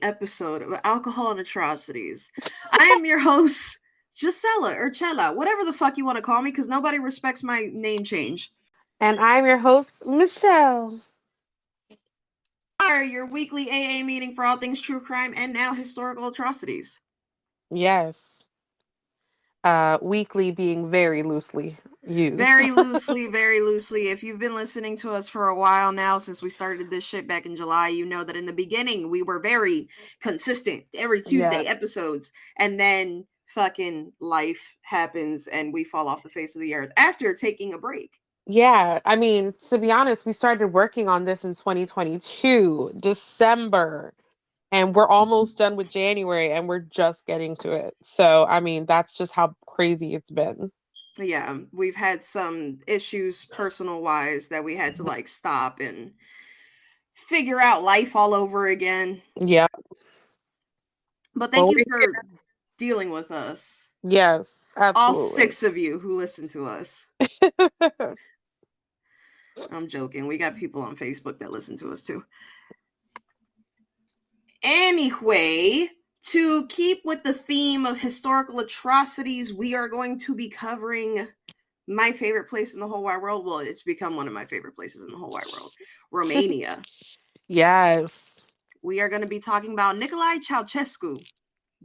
episode of Alcohol and Atrocities. I am your host, Gisela or Chela, whatever the fuck you want to call me, because nobody respects my name change. And I'm your host, Michelle. Your weekly AA meeting for all things true crime and now historical atrocities. Yes. Weekly being very loosely used. Very loosely, very loosely. If you've been listening to us for a while now, since we started this shit back in July, you know that in the beginning we were very consistent, every Tuesday episodes, and then fucking life happens and we fall off the face of the earth after taking a break. Yeah, I mean, to be honest, we started working on this in 2022, December, and we're almost done with January and we're just getting to it. So, I mean, that's just how crazy it's been. Yeah, we've had some issues personal wise that we had to like stop and figure out life all over again. Yeah. But thank you for dealing with us. Yes, absolutely. All 6 of you who listen to us. I'm joking. We got people on Facebook that listen to us too. Anyway, to keep with the theme of historical atrocities, we are going to be covering my favorite place in the whole wide world. Well, it's become one of my favorite places in the whole wide world, Romania. Yes. We are going to be talking about Nicolae Ceaușescu,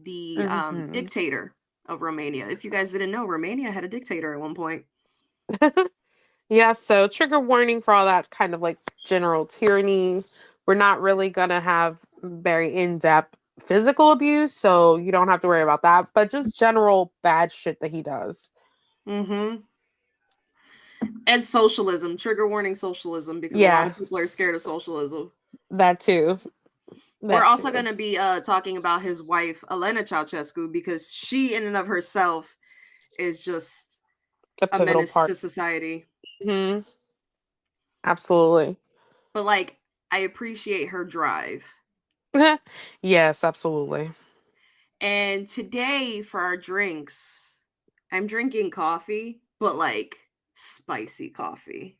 the dictator of Romania. If you guys didn't know, Romania had a dictator at one point. Yeah, so trigger warning for all that kind of like general tyranny. We're not really going to have very in-depth physical abuse, so you don't have to worry about that, but just general bad shit that he does. Mm-hmm. And socialism. Trigger warning socialism, because a lot of people are scared of socialism. That too. We're also going to be talking about his wife, Elena Ceaușescu, because she in and of herself is just a menace to society. Mm-hmm. Absolutely. But like, I appreciate her drive. Yes, absolutely. And today for our drinks, I'm drinking coffee, but like spicy coffee.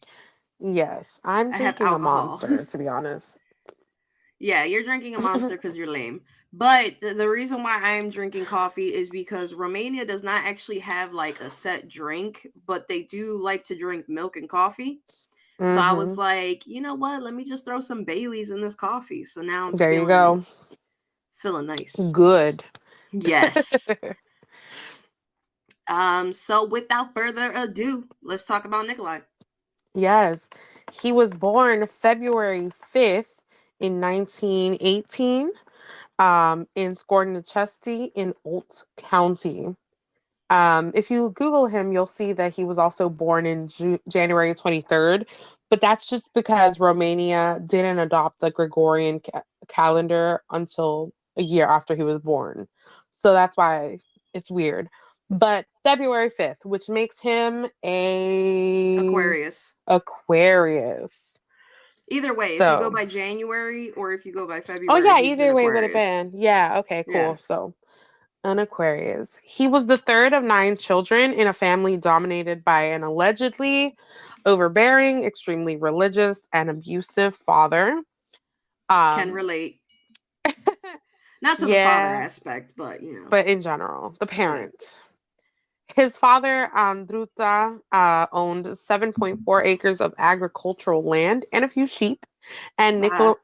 Yes, I'm drinking a Monster, to be honest. Yeah, you're drinking a Monster because you're lame. But the reason why I'm drinking coffee is because Romania does not actually have like a set drink, but they do like to drink milk and coffee. So I was like, you know what? Let me just throw some Baileys in this coffee. So now I'm feeling nice. Good. Yes. So without further ado, let's talk about Nicolae. Yes. He was born February 5th in 1918 in Scornicesti in Olt County. If you Google him, you'll see that he was also born in January 23rd, but that's just because Romania didn't adopt the Gregorian calendar until a year after he was born. So that's why it's weird. But February 5th, which makes him a Aquarius. Either way, if you go by January or if you go by February. Oh yeah, either way would have been. Yeah, okay, cool. Yeah. So an Aquarius. He was the third of 9 children in a family dominated by an allegedly overbearing, extremely religious, and abusive father. Can relate. Not to the father aspect, but you know. But in general, the parents. Yeah. His father, Andruta, owned 7.4 acres of agricultural land and a few sheep. And Nicolae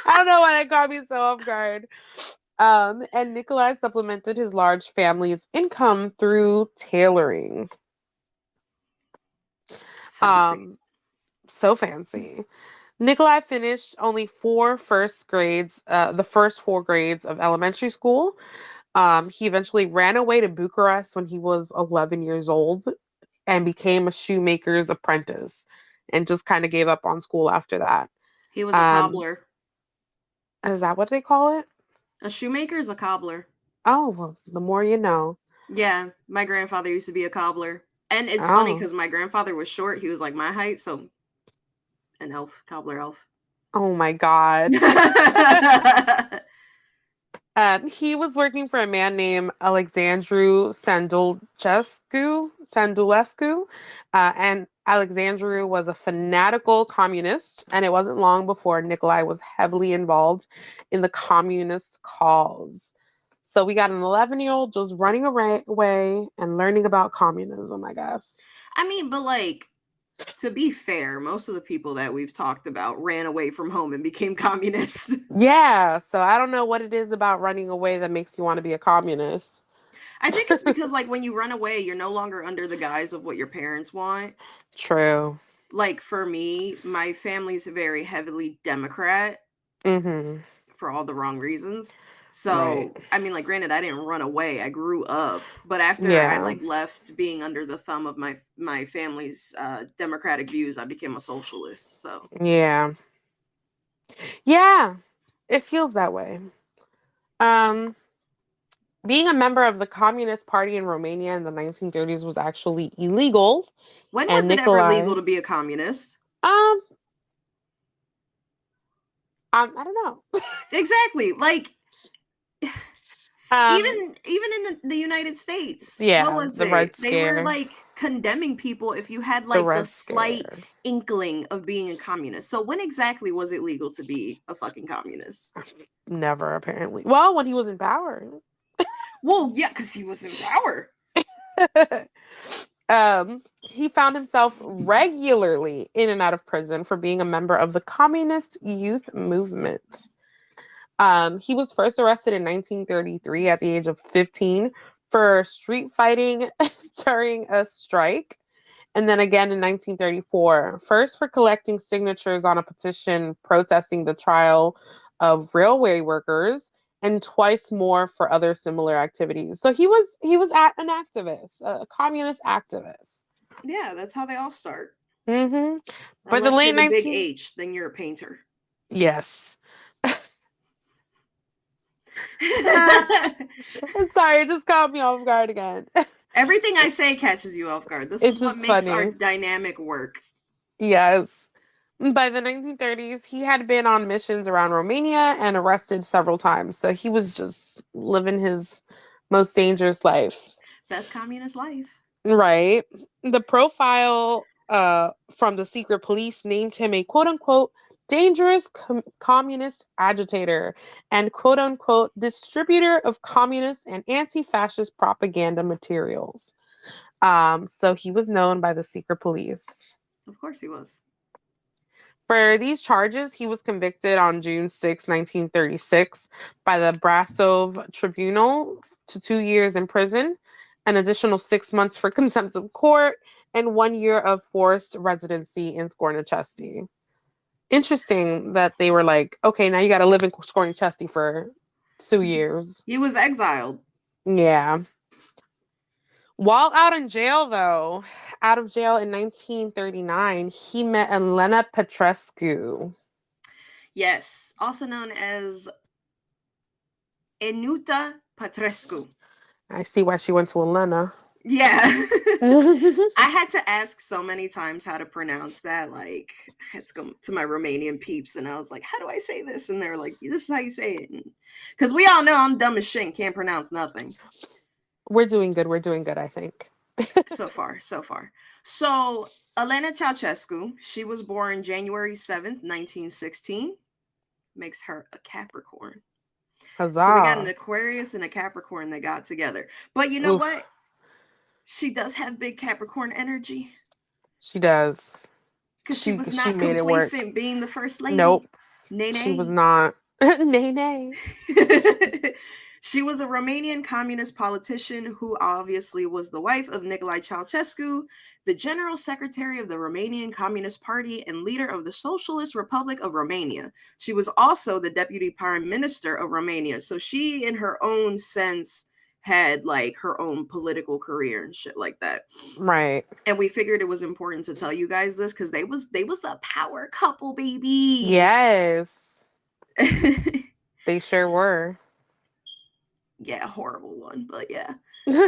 I don't know why that caught me so off guard. And Nicolae supplemented his large family's income through tailoring. Fancy. So fancy. Nicolae finished only the first 4 grades of elementary school. He eventually ran away to Bucharest when he was 11 years old and became a shoemaker's apprentice and just kind of gave up on school after that. He was a cobbler. Is that what they call it? A shoemaker is a cobbler. Oh, well, the more you know. Yeah, my grandfather used to be a cobbler. And it's funny because my grandfather was short. He was like my height, so an elf, cobbler elf. Oh my God. He was working for a man named Alexandru Sandulescu, and Alexandru was a fanatical communist, and it wasn't long before Nicolae was heavily involved in the communist cause. So we got an 11-year-old just running away and learning about communism, I guess. I mean, but like, to be fair, most of the people that we've talked about ran away from home and became communists. Yeah, so I don't know what it is about running away that makes you want to be a communist. I think it's because, like, when you run away, you're no longer under the guise of what your parents want. True. Like, for me, my family's very heavily Democrat Mm-hmm. for all the wrong reasons. Right. So, I mean, like, granted, I didn't run away. I grew up, but after I Yeah. like left being under the thumb of my family's democratic views, I became a socialist. So, Yeah. Yeah. It feels that way. Um, Being a member of the Communist Party in Romania in the 1930s was actually illegal, when and was it ever legal Nicolae, to be a communist? um, I don't know. Exactly. Like, Um, even in the United States, what yeah, was the Red it? They were Scare, like condemning people if you had the like the Red slight Scare. inkling of being a communist. So when exactly was it legal to be a fucking communist? Never, apparently. Well, when he was in power. Well, yeah, because he was in power. He found himself regularly in and out of prison for being a member of the Communist Youth Movement. He was first arrested in 1933 at the age of 15 for street fighting during a strike. And then again in 1934, first for collecting signatures on a petition protesting the trial of railway workers, and twice more for other similar activities. So an activist, a communist activist. Yeah, that's how they all start. Mm-hmm. By the Unless you're late the big 19 H, then you're a painter. Yes. Sorry, it just caught me off guard again. Everything I say catches you off guard. This is It's what just makes our funny. dynamic work. Yes. By the 1930s, he had been on missions around Romania and arrested several times. So he was just living his most dangerous life. Best communist life. Right. The profile from the secret police named him a quote unquote dangerous communist agitator and quote unquote distributor of communist and anti fascist propaganda materials. So he was known by the secret police. Of course he was. For these charges, he was convicted on June 6, 1936, by the Brasov Tribunal to 2 years in prison, an additional 6 months for contempt of court, and 1 year of forced residency in Scornichesti. Interesting that they were like, okay, now you got to live in Scornichesti for 2 years. He was exiled. Yeah. While out of jail in 1939, he met Elena Petrescu. Yes, also known as Enuta Petrescu. I see why she went to Elena. Yeah. I had to ask so many times how to pronounce that. Like, I had to go to my Romanian peeps and I was like, how do I say this? And they're like, this is how you say it. Because we all know I'm dumb as shit and can't pronounce nothing. We're doing good. We're doing good, I think. So far. So, Elena Ceaușescu, she was born January 7th, 1916. Makes her a Capricorn. So we got an Huzzah. Aquarius and a Capricorn that got together. But you know Oof, what? She does have big Capricorn energy. she does. Because she was She not made it work. complacent being the first lady. Nope. Nay, She was nay. not. Nay, nay. She was a Romanian communist politician who obviously was the wife of Nicolae Ceaușescu, the general secretary of the Romanian Communist Party and leader of the Socialist Republic of Romania. She was also the deputy prime minister of Romania. So she, in her own sense, had like her own political career and shit like that. Right. And we figured it was important to tell you guys this because they was a power couple, baby. Yes. They sure were. Yeah, horrible one, but yeah.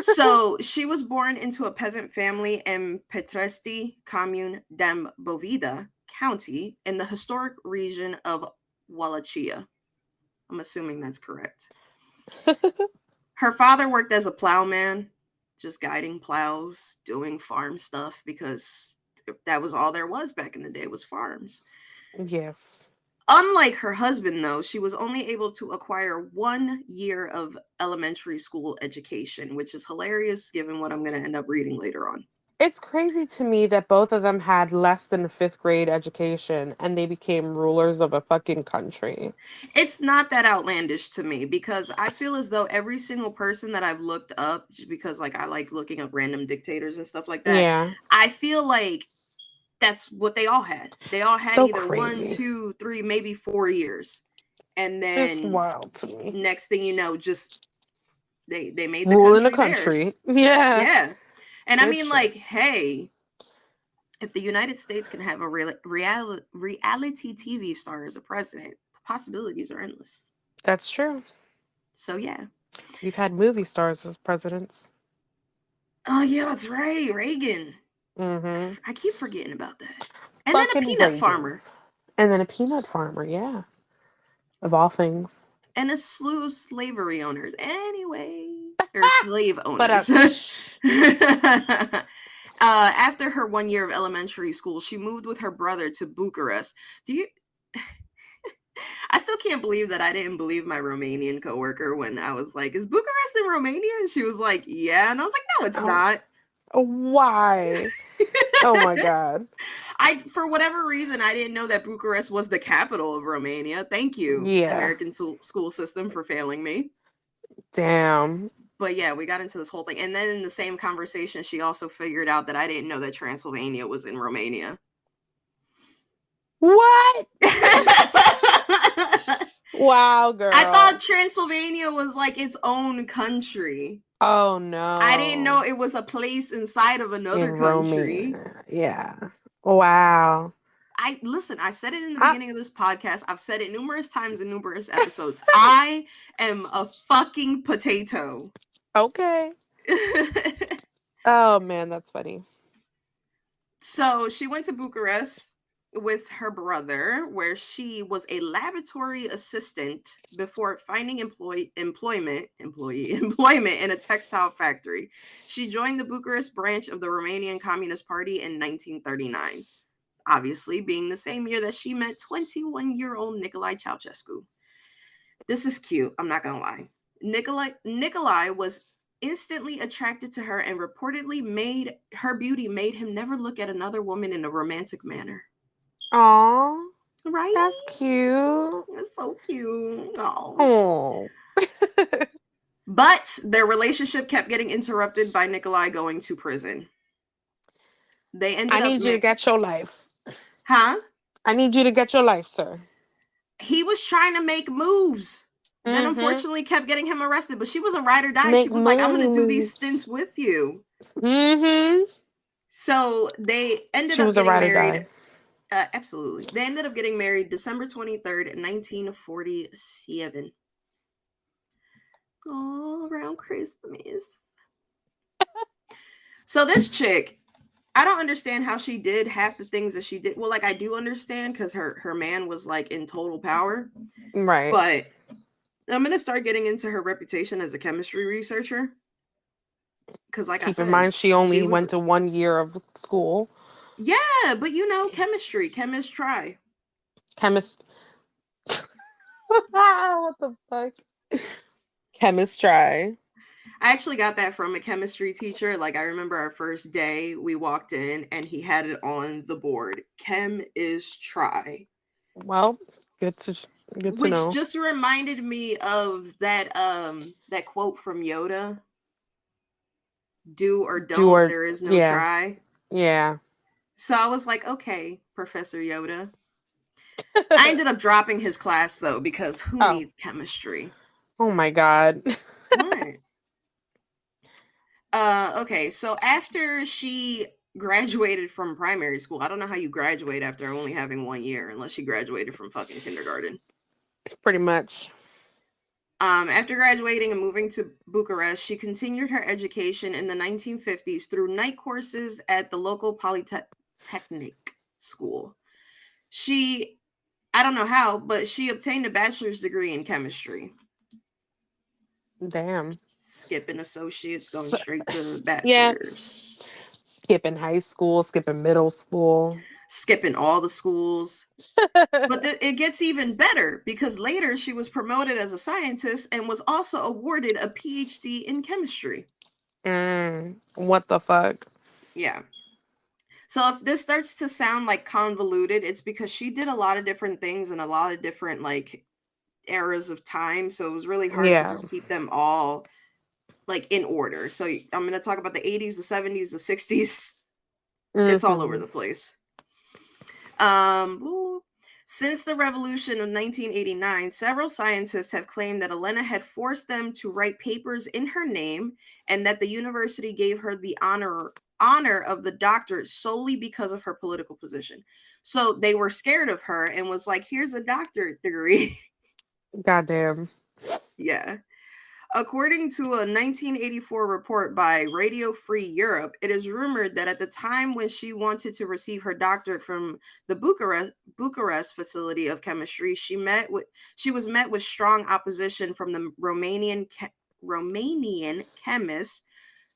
So she was born into a peasant family in Petresti, Commune dem Bovida County in the historic region of Wallachia. I'm assuming that's correct. Her father worked as a plowman, just guiding plows, doing farm stuff because that was all there was back in the day, was farms. Yes. Unlike her husband, though, she was only able to acquire 1 year of elementary school education, which is hilarious given what I'm going to end up reading later on. It's crazy to me that both of them had less than a 5th grade education and they became rulers of a fucking country. It's not that outlandish to me because I feel as though every single person that I've looked up, because like I like looking up random dictators and stuff like that. Yeah. I feel like that's what they all had. They all had So either crazy. 1, 2, 3, maybe 4 years. And It's then wild to me. next thing you know, just they made the Ruling country the country. theirs. Yeah. Yeah. And I Good mean, shit. like, hey, if the United States can have a reality TV star as a president, the possibilities are endless. That's true. So, yeah. We've had movie stars as presidents. Oh, yeah, that's right. Reagan. Mm-hmm. I keep forgetting about that. And Fucking then a peanut Reagan. farmer. And then a peanut farmer, yeah. Of all things. And a slew of slavery owners. Anyway. Or slave owners. After her 1 year of elementary school, she moved with her brother to Bucharest. I still can't believe that I didn't believe my Romanian coworker when I was like, is Bucharest in Romania? And she was like, yeah. And I was like, no, it's not. Why? Oh my God. For whatever reason, I didn't know that Bucharest was the capital of Romania. Thank you, American school system, for failing me. Damn. But yeah, we got into this whole thing. And then in the same conversation, she also figured out that I didn't know that Transylvania was in Romania. What? Wow, girl. I thought Transylvania was like its own country. Oh no. I didn't know it was a place inside of another country. Romania. Yeah. Wow. I said it in the beginning of this podcast. I've said it numerous times in numerous episodes. I am a fucking potato. Okay. Oh man, that's funny. So she went to Bucharest with her brother, where she was a laboratory assistant before finding employment in a textile factory. She joined the Bucharest branch of the Romanian Communist Party in 1939. Obviously, being the same year that she met 21-year-old Nicolae Ceaușescu. This is cute, I'm not gonna lie. Nicolae was instantly attracted to her and reportedly her beauty made him never look at another woman in a romantic manner. Aww. Right? That's cute. That's so cute. Oh. But their relationship kept getting interrupted by Nicolae going to prison. I need you to get your life. Huh? I need you to get your life, sir. He was trying to make moves. Then unfortunately kept getting him arrested. But she was a ride or die. She was like, I'm going to do these stints with you. Mm-hmm. So they ended up getting married. Absolutely. They ended up getting married December 23rd, 1947. Oh, around Christmas. So this chick, I don't understand how she did half the things that she did. Well, like I do understand because her man was like in total power. Right. But I'm going to start getting into her reputation as a chemistry researcher. Because like Keep in mind, she only went to 1 year of school. Yeah, but chemistry. Chemists try. What the fuck? Chemists try. I actually got that from a chemistry teacher. Like I remember our first day, we walked in and he had it on the board. Chem is try. Well, good to know. Which just reminded me of that quote from Yoda. Do or don't, there is no try. Yeah. So I was like, okay, Professor Yoda. I ended up dropping his class though, because who needs chemistry? Oh my God. What? Okay, so after she graduated from primary school, I don't know how you graduate after only having 1 year, unless you graduated from fucking kindergarten. Pretty much. After graduating and moving to Bucharest, she continued her education in the 1950s through night courses at the local polytechnic school. I don't know how, but she obtained a bachelor's degree in chemistry. Damn. Skipping associates, going straight to bachelor's. skipping high school, skipping middle school. skipping all the schools. But it gets even better because later she was promoted as a scientist and was also awarded a PhD in chemistry. What the fuck? Yeah. So if this starts to sound like convoluted, it's because she did a lot of different things in a lot of different like eras of time. So it was really hard to just keep them all like in order. So I'm going to talk about the 80s, the 70s, the 60s. It's all over the place. Since the revolution of 1989, several scientists have claimed that Elena had forced them to write papers in her name and that the university gave her the honor of the doctorate solely because of her political position. So they were scared of her and was like, here's a doctorate degree. Goddamn. Yeah. According to a 1984 report by Radio Free Europe, it is rumored that at the time when she wanted to receive her doctorate from the Bucharest facility of chemistry, she was met with strong opposition from the Romanian chemist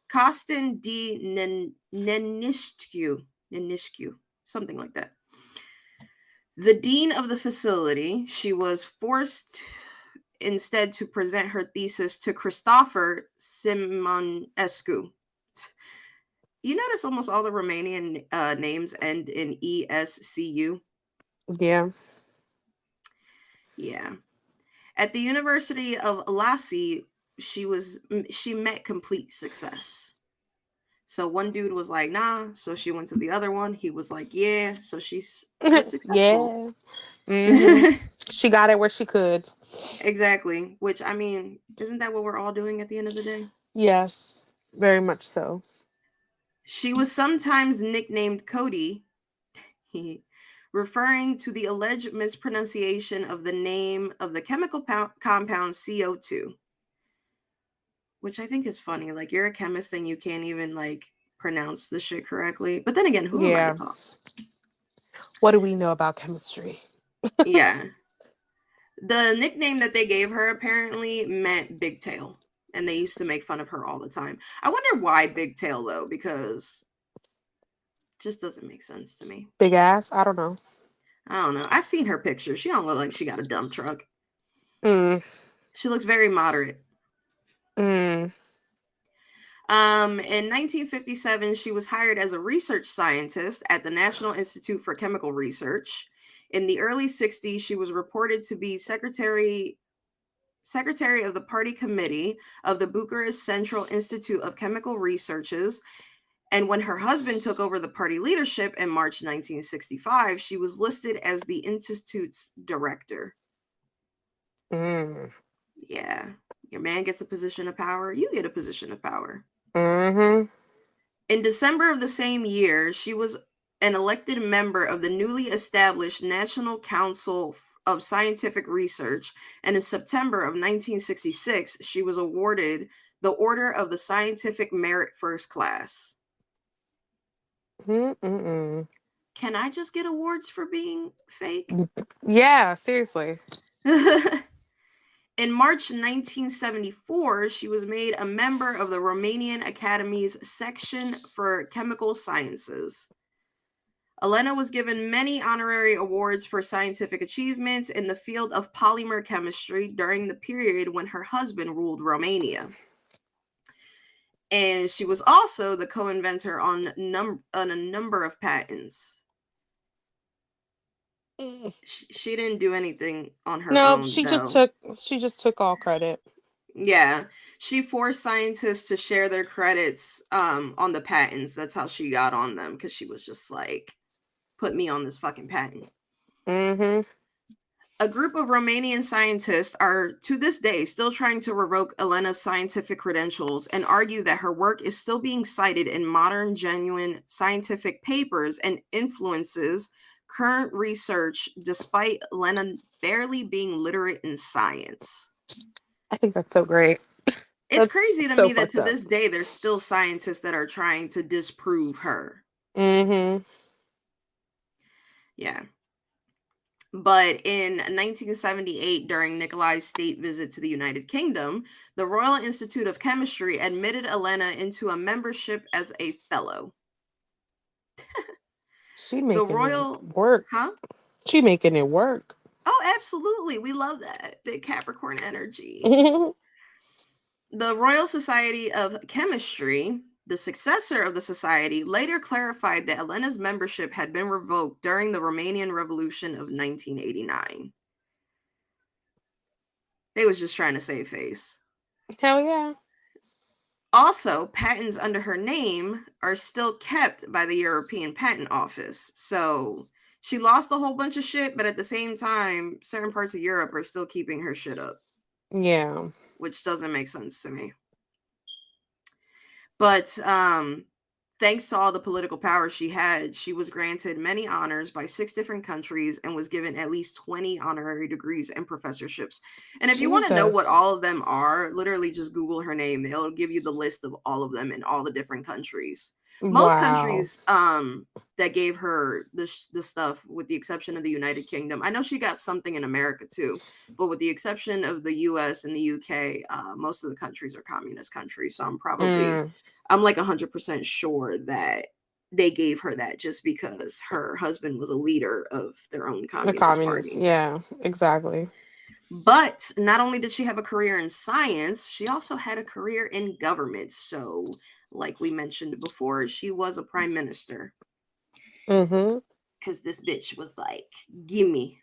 Costin D. Neniscu, something like that. The dean of the facility, she was forced instead to present her thesis to Christopher Simonescu. You notice almost all the Romanian names end in ESCU? Yeah. Yeah. At the University of Lassi, she met complete success. So one dude was like, nah. So she went to the other one. He was like, yeah. So she's successful. Yeah. She got it where she could. Exactly. Which, I mean, isn't that what we're all doing at the end of the day? Yes, very much so. She was sometimes nicknamed Cody, referring to the alleged mispronunciation of the name of the chemical compound CO2. Which I think is funny. Like, you're a chemist and you can't even, like, pronounce the shit correctly. But then again, who am I to talk? What do we know about chemistry? Yeah. The nickname that they gave her apparently meant Big Tail. And they used to make fun of her all the time. I wonder why Big Tail, though, because it just doesn't make sense to me. Big ass? I don't know. I've seen her picture. She don't look like she got a dump truck. She looks very moderate. In 1957, she was hired as a research scientist at the National Institute for Chemical Research. In the early 60s, she was reported to be secretary of the party committee of the Bucharest Central Institute of Chemical Researches. And when her husband took over the party leadership in March 1965, she was listed as the institute's director. Yeah. Your man gets a position of power, you get a position of power. In December of the same year, she was an elected member of the newly established National Council of Scientific Research, and in September of 1966, she was awarded the Order of the Scientific Merit First Class. Can I just get awards for being fake? Yeah, seriously. In March 1974, she was made a member of the Romanian Academy's section for chemical sciences. Elena was given many honorary awards for scientific achievements in the field of polymer chemistry during the period when her husband ruled Romania. And she was also the co-inventor on a number of patents. She didn't do anything on her own. No, she just took all credit. Yeah, she forced scientists to share their credits on the patents. That's how she got on them, because she was just like, put me on this fucking patent. A group of Romanian scientists are, to this day, still trying to revoke Elena's scientific credentials and argue that her work is still being cited in modern, genuine scientific papers and influences current research, despite Elena barely being literate in science. I think that's so great. It's crazy to me that to this day, there's still scientists that are trying to disprove her. Yeah. But in 1978, during Nicolae's state visit to the United Kingdom, the Royal Institute of Chemistry admitted Elena into a membership as a fellow. She The making it royal, work. huh? She making it work. Oh, absolutely. We love that. Big Capricorn energy. The Royal Society of Chemistry, the successor of the society, later clarified that Elena's membership had been revoked during the Romanian Revolution of 1989. They was just trying to save face. Hell yeah. Also, patents under her name are still kept by the European Patent Office. So she lost a whole bunch of shit, but at the same time, certain parts of Europe are still keeping her shit up. Yeah. Which doesn't make sense to me. But thanks to all the political power she had, she was granted many honors by 6 different countries and was given at least 20 honorary degrees and professorships. And if you want to know what all of them are, literally just Google her name. They'll give you the list of all of them in all the different countries. Most countries that gave her the stuff, with the exception of the United Kingdom. I know she got something in America too, but with the exception of the US and the UK, most of the countries are communist countries. So I'm like 100% sure that they gave her that just because her husband was a leader of their own communist party. Yeah, exactly. But not only did she have a career in science, she also had a career in government. So, like we mentioned before, she was a prime minister. Because this bitch was like, gimme.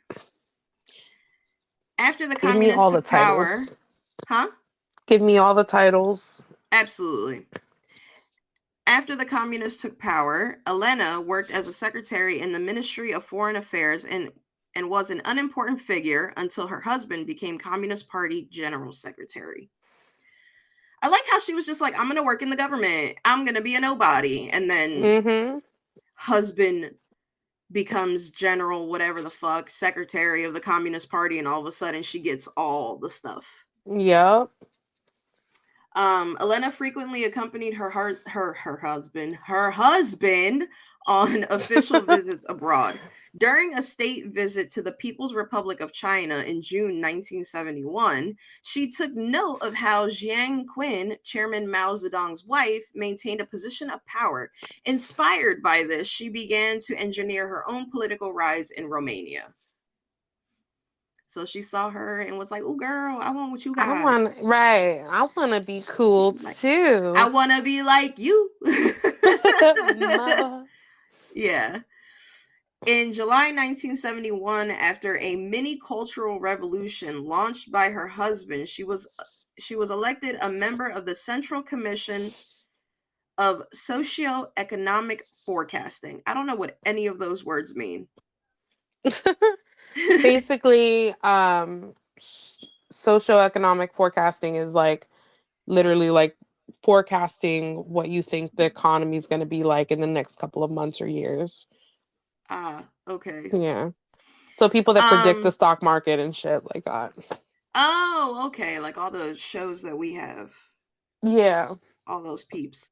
After the communists took power, huh? Give me all the titles. Absolutely. After the communists took power, Elena worked as a secretary in the Ministry of Foreign Affairs and was an unimportant figure until her husband became Communist Party General Secretary. I like how she was just like, I'm going to work in the government. I'm going to be a nobody. And then husband becomes general, whatever the fuck, secretary of the Communist Party. And all of a sudden she gets all the stuff. Yep. Elena frequently accompanied her husband on official visits abroad. During a state visit to the People's Republic of China in June 1971, she took note of how Jiang Qin, Chairman Mao Zedong's wife, maintained a position of power. Inspired by this, she began to engineer her own political rise in Romania. So she saw her and was like, "Oh, girl, I want what you got. I want to be cool too. I want to be like you." Mother. Yeah. In July 1971, after a mini cultural revolution launched by her husband, she was elected a member of the Central Commission of Socioeconomic Forecasting. I don't know what any of those words mean. Basically, socioeconomic forecasting is like literally like forecasting what you think the economy is going to be like in the next couple of months or years. Okay. Yeah. So people that predict the stock market and shit like that. Oh, okay. Like all the shows that we have. Yeah. All those peeps.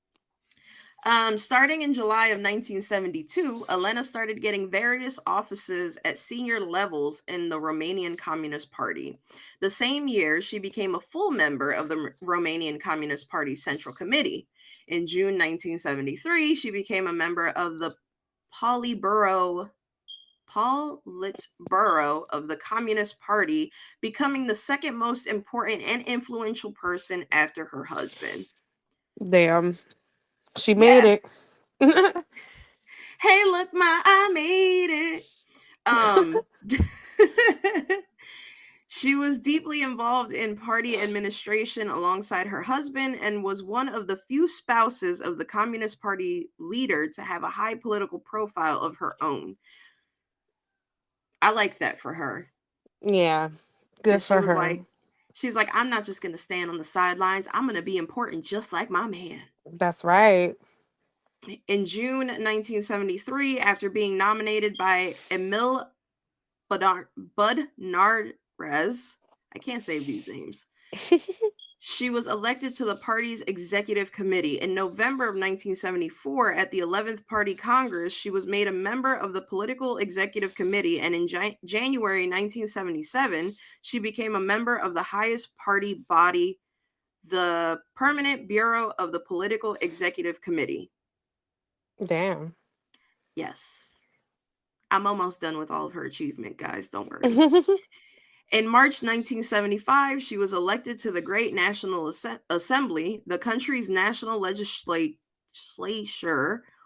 Starting in July of 1972, Elena started getting various offices at senior levels in the Romanian Communist Party. The same year, she became a full member of the Romanian Communist Party Central Committee. In June 1973, she became a member of the Politburo of the Communist Party, becoming the second most important and influential person after her husband. Damn. She made it. Hey, look, I made it. She was deeply involved in party administration alongside her husband and was one of the few spouses of the Communist Party leader to have a high political profile of her own. I like that for her. Yeah. Good for her. She's like, I'm not just going to stand on the sidelines. I'm going to be important just like my man. That's right. In June 1973, after being nominated by Emil Budnarez, I can't say these names, she was elected to the party's executive committee. In November of 1974, at the 11th Party Congress, she was made a member of the political executive committee, and in January 1977, she became a member of the highest party body, the Permanent Bureau of the Political Executive Committee. Damn. Yes. I'm almost done with all of her achievement, guys. Don't worry. In March 1975, she was elected to the Great National Assembly, the country's national legislature,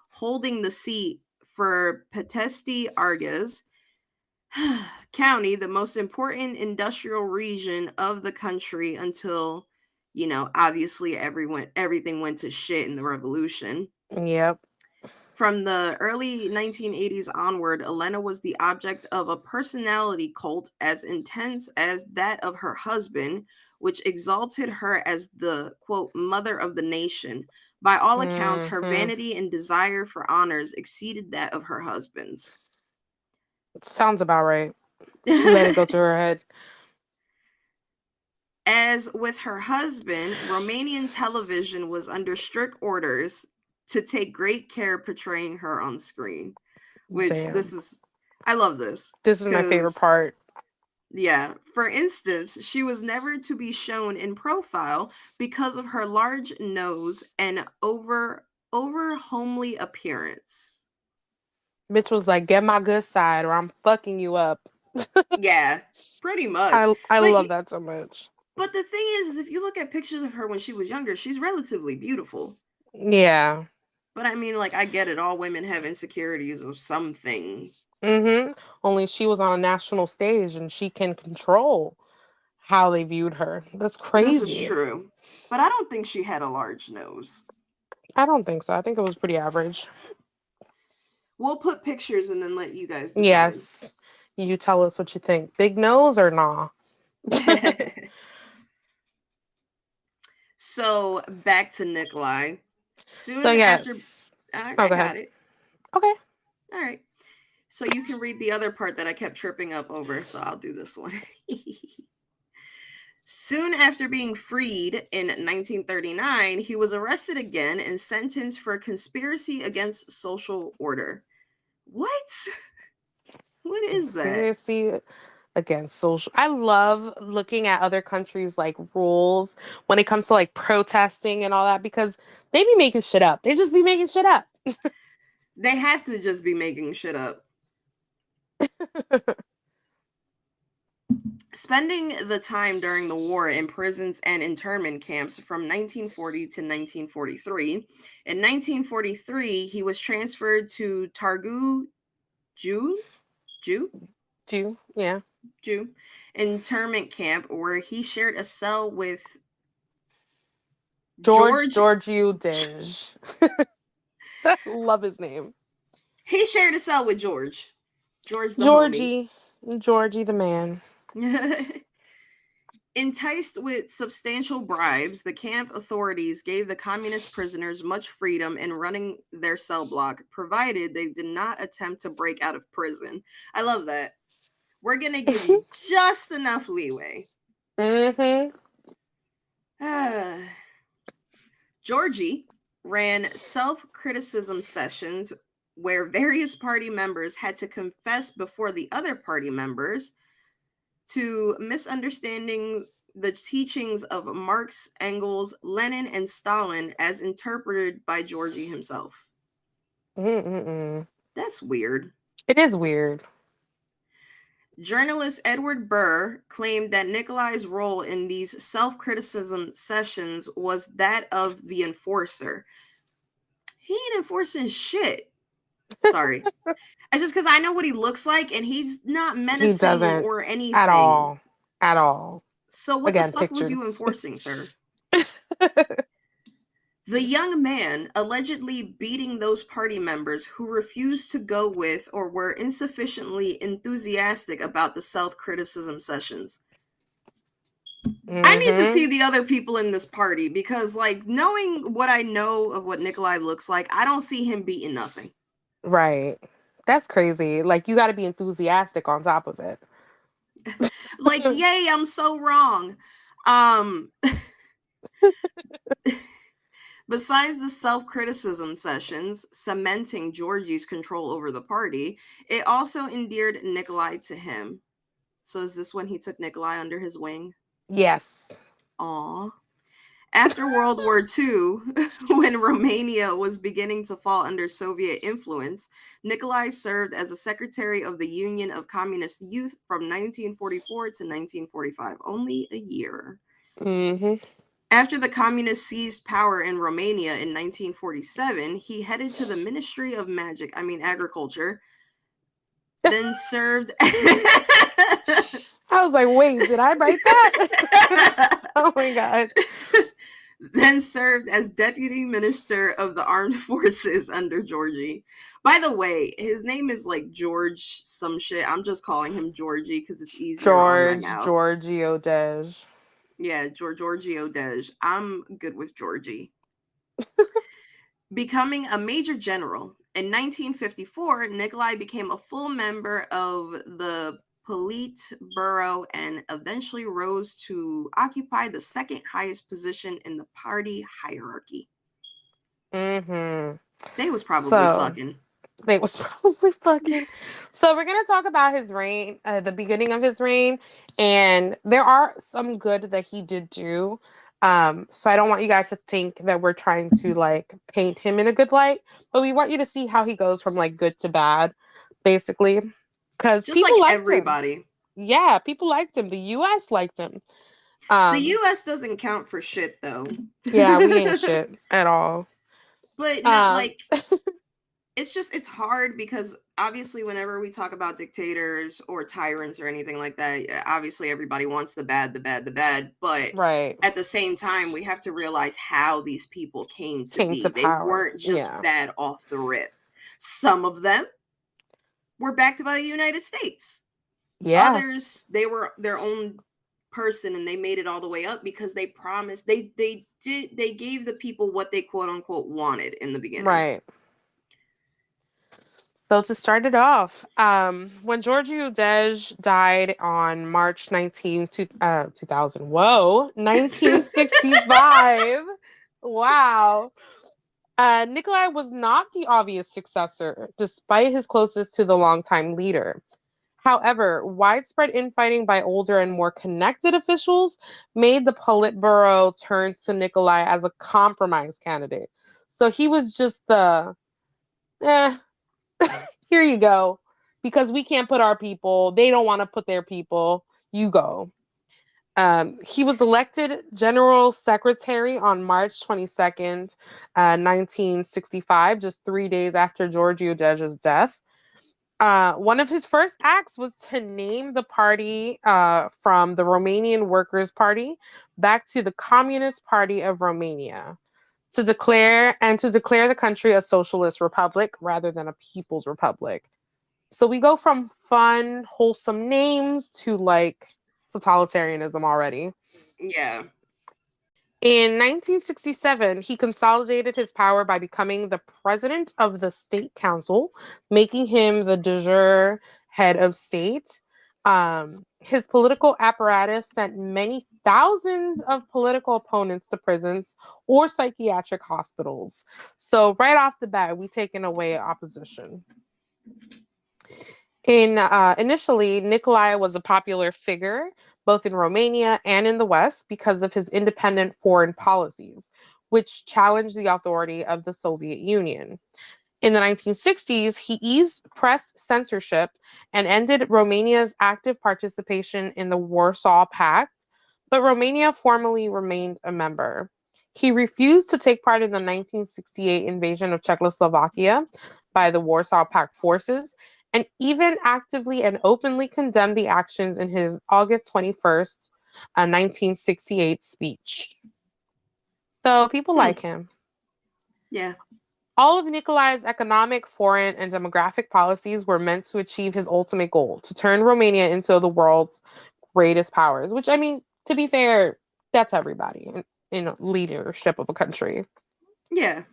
holding the seat for Petesti Argas County, the most important industrial region of the country until, obviously everything went to shit in the revolution. Yep. From the early 1980s onward, Elena was the object of a personality cult as intense as that of her husband, which exalted her as the, quote, mother of the nation. By all accounts, her vanity and desire for honors exceeded that of her husband's. Sounds about right. Let it go to her head. As with her husband, Romanian television was under strict orders to take great care portraying her on screen. Which I love this. This is my favorite part. Yeah. For instance, she was never to be shown in profile because of her large nose and over homely appearance. Bitch was like, get my good side or I'm fucking you up. Yeah, pretty much. I love that so much. But the thing is if you look at pictures of her when she was younger, she's relatively beautiful. Yeah. But I mean, like, I get it. All women have insecurities of something. Only she was on a national stage and she can control how they viewed her. That's crazy. This is true. But I don't think she had a large nose. I don't think so. I think it was pretty average. We'll put pictures and then let you guys decide. Yes. You tell us what you think. Big nose or nah? So, back to Nicolae. After... I got it. Okay. All right. So you can read the other part that I kept tripping up over, so I'll do this one. Soon after being freed in 1939, he was arrested again and sentenced for conspiracy against social order. What? What is that? Conspiracy against social... I love looking at other countries' like rules when it comes to like protesting and all that because they be making shit up. They just be making shit up. They have to just be making shit up. Spending the time during the war in prisons and internment camps from 1940 to 1943. In 1943, he was transferred to Targu Jew internment camp where he shared a cell with George Udinge. Love his name. He shared a cell with Georgie the man. Enticed with substantial bribes, the camp authorities gave the communist prisoners much freedom in running their cell block, provided they did not attempt to break out of prison. I love that. We're going to give you just enough leeway. Georgie ran self-criticism sessions where various party members had to confess before the other party members to misunderstanding the teachings of Marx, Engels, Lenin, and Stalin as interpreted by Georgie himself. That's weird. It is weird. Journalist Edward Burr claimed that Nicolae's role in these self-criticism sessions was that of the enforcer. He ain't enforcing shit. Sorry. It's just because I know what he looks like, and he's not menacing or anything. At all. So what the fuck was you enforcing, sir? The young man allegedly beating those party members who refused to go with or were insufficiently enthusiastic about the self-criticism sessions. I need to see the other people in this party because, like, knowing what I know of what Nicolae looks like, I don't see him beating nothing. Right. That's crazy. Like, you got to be enthusiastic on top of it. Like, yay, I'm so wrong. Besides the self-criticism sessions cementing Georgie's control over the party, it also endeared Nicolae to him. So is this when he took Nicolae under his wing? Yes. Aw. After World War II, when Romania was beginning to fall under Soviet influence, Nicolae served as a secretary of the Union of Communist Youth from 1944 to 1945, only a year. Mm-hmm. After the communists seized power in Romania in 1947, he headed to the Ministry of Agriculture, then served... I was like, wait, did I write that? Oh my God. Then served as Deputy Minister of the Armed Forces under Georgie. By the way, his name is like George some shit. I'm just calling him Georgie because it's easier on my mouth. Giorgio Dej. Yeah, Giorgio Dej. I'm good with Georgie. Becoming a major general, in 1954, Nicolae became a full member of the Politburo and eventually rose to occupy the second highest position in the party hierarchy. Mm-hmm. They was probably fucking. They was probably fucking. So we're going to talk about his reign, the beginning of his reign, and there are some good that he did do. So I don't want you guys to think that we're trying to like paint him in a good light, but we want you to see how he goes from like good to bad, basically. Because just people like liked everybody. Him. Yeah, people liked him. The U.S. liked him. The U.S. doesn't count for shit, though. Yeah, we ain't shit at all. But no, like, it's hard because obviously whenever we talk about dictators or tyrants or anything like that, obviously everybody wants the bad. But right. At the same time, we have to realize how these people came to be. They weren't just bad off the rip. Some of them were backed by the United States. Yeah. Others, they were their own person and they made it all the way up because they promised they gave the people what they quote unquote wanted in the beginning. Right. So to start it off, when Georgiou Dej died on March 19, 2000, 1965, wow. Nicolae was not the obvious successor, despite his closeness to the longtime leader. However, widespread infighting by older and more connected officials made the Politburo turn to Nicolae as a compromise candidate. So he was just the, here you go, because we can't put our people. They don't want to put their people. You go. He was elected General Secretary on March 22nd, 1965, just 3 days after Georgiou Dej's death. One of his first acts was to name the party from the Romanian Workers' Party back to the Communist Party of Romania to declare the country a socialist republic rather than a people's republic. So we go from fun, wholesome names to like totalitarianism already. Yeah. In 1967, he consolidated his power by becoming the president of the state council, making him the de jure head of state. His political apparatus sent many thousands of political opponents to prisons or psychiatric hospitals. So right off the bat, we taken away opposition. Initially, Nicolae was a popular figure both in Romania and in the West because of his independent foreign policies, which challenged the authority of the Soviet Union. In the 1960s, he eased press censorship and ended Romania's active participation in the Warsaw Pact, but Romania formally remained a member. He refused to take part in the 1968 invasion of Czechoslovakia by the Warsaw Pact forces, and even actively and openly condemned the actions in his August 21st, 1968 speech. So people like him. Yeah. All of Nicolae's economic, foreign, and demographic policies were meant to achieve his ultimate goal, to turn Romania into the world's greatest powers, which, I mean, to be fair, that's everybody in leadership of a country. Yeah.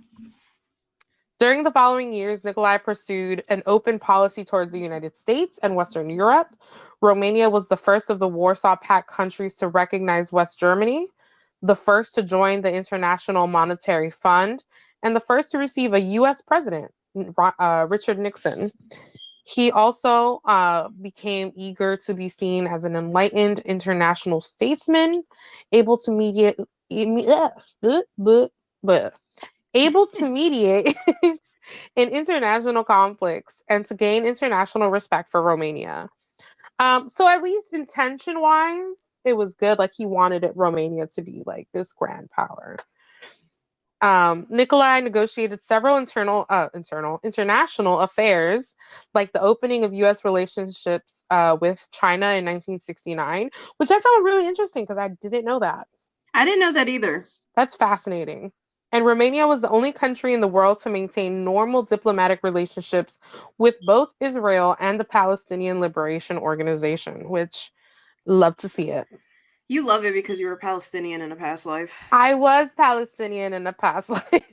During the following years, Nicolae pursued an open policy towards the United States and Western Europe. Romania was the first of the Warsaw Pact countries to recognize West Germany, the first to join the International Monetary Fund, and the first to receive a U.S. president, Richard Nixon. He also became eager to be seen as an enlightened international statesman, able to mediate, able to mediate in international conflicts and to gain international respect for Romania. So at least intention wise, it was good. Like he wanted Romania to be like this grand power. Nicolae negotiated several international affairs, like the opening of U.S. relationships with China in 1969, which I found really interesting because I didn't know that. I didn't know that either. That's fascinating. And Romania was the only country in the world to maintain normal diplomatic relationships with both Israel and the Palestinian Liberation Organization, which love to see it. You love it because you were Palestinian in a past life. I was Palestinian in a past life.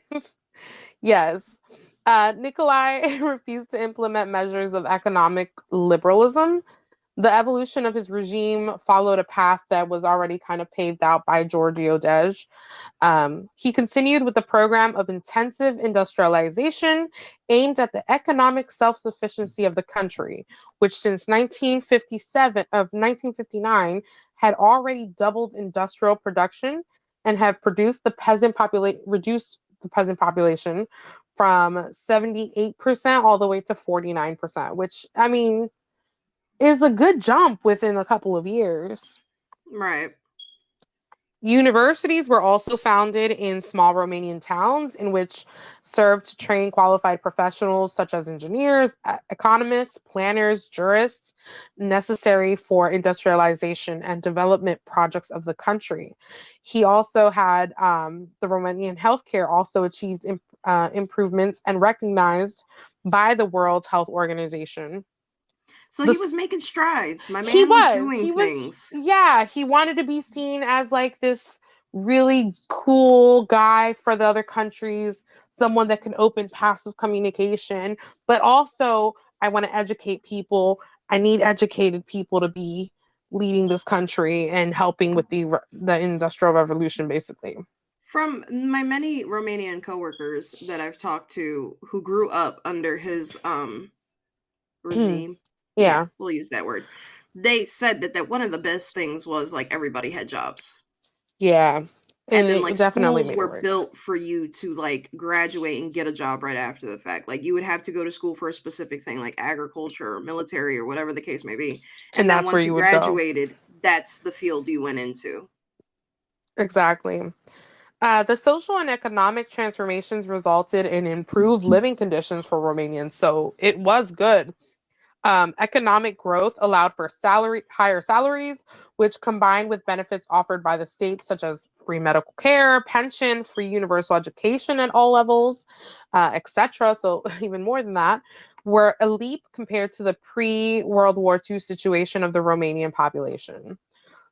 Yes. Nicolae refused to implement measures of economic liberalism. The evolution of his regime followed a path that was already kind of paved out by Giorgio Dej. He continued with the program of intensive industrialization aimed at the economic self-sufficiency of the country, which since 1959 had already doubled industrial production and have reduced the peasant population from 78% all the way to 49%, which I mean is a good jump within a couple of years. Right. Universities were also founded in small Romanian towns in which served to train qualified professionals such as engineers, economists, planners, jurists, necessary for industrialization and development projects of the country. He also had the Romanian healthcare also achieved improvements and recognized by the World Health Organization. So he was making strides. My He man was was. doing He was, things. yeah, he wanted to be seen as like this really cool guy for the other countries, someone that can open passive communication, but also I want to educate people. I need educated people to be leading this country and helping with the industrial revolution basically. From my many Romanian coworkers that I've talked to who grew up under his regime. Yeah, Yeah. we'll use that word. They said that one of the best things was like everybody had jobs. Yeah. And then It like definitely schools made it were work. built for you to like graduate and get a job right after the fact. Like you would have to go to school for a specific thing like agriculture or military or whatever the case may be. And And then that's where once you you would go. graduated, that's the field you went into. Exactly. The social and economic transformations resulted in improved living conditions for Romanians, so it was good. Economic growth allowed for higher salaries, which combined with benefits offered by the state, such as free medical care, pension, free universal education at all levels, etc. So even more than that, were a leap compared to the pre-World War II situation of the Romanian population.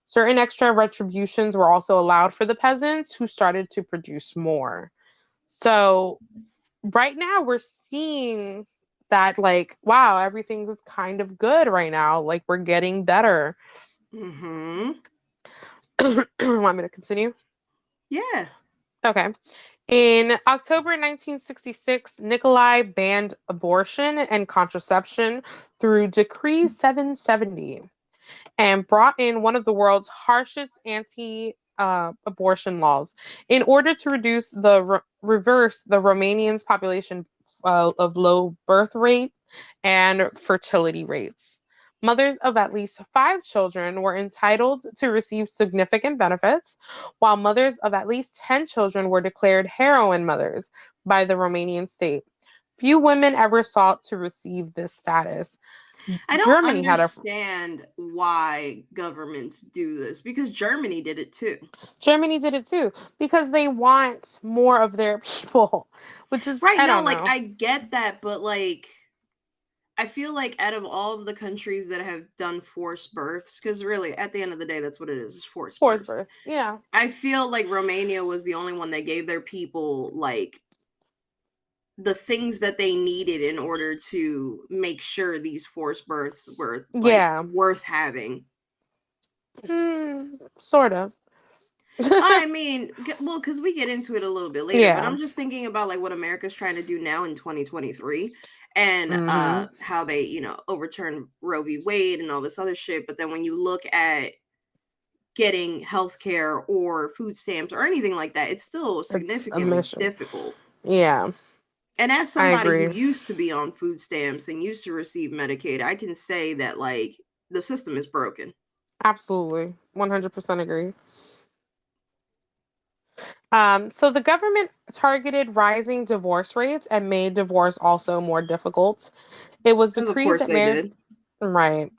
Certain extra retributions were also allowed for the peasants who started to produce more. So right now we're seeing that like wow, everything is kind of good right now, like we're getting better. Mm-hmm. Want me to continue? Yeah. Okay. In October 1966, Nicolae banned abortion and contraception through Decree 770 and brought in one of the world's harshest anti abortion laws in order to reverse the Romanians' population of low birth rate and fertility rates. Mothers of at least 5 children were entitled to receive significant benefits, while mothers of at least 10 children were declared heroine mothers by the Romanian state. Few women ever sought to receive this status. I don't Germany had a understand why governments do this because Germany did it too. Germany did it too because they want more of their people, which is Right, I no, don't like know. I get that, but like I feel like out of all of the countries that have done forced births, because really at the end of the day, that's what it is forced Forced births. birth. Yeah. I feel like Romania was the only one that gave their people like the things that they needed in order to make sure these forced births were like Yeah. worth having. Sort of. I mean, well, because we get into it a little bit later, but Yeah. I'm just thinking about like what America's trying to do now in 2023 and Hmm. how they, you know, overturn Roe v. Wade and all this other shit. But then when you look at getting healthcare or food stamps or anything like that, it's still It's a significantly mission. difficult. Yeah, And as I somebody who agree. used to be on food stamps and used to receive Medicaid, I can say that like the system is broken. Absolutely. 100% agree. So the government targeted rising divorce rates and made divorce also more difficult. It was Because of decreed course that they marriage, did. right.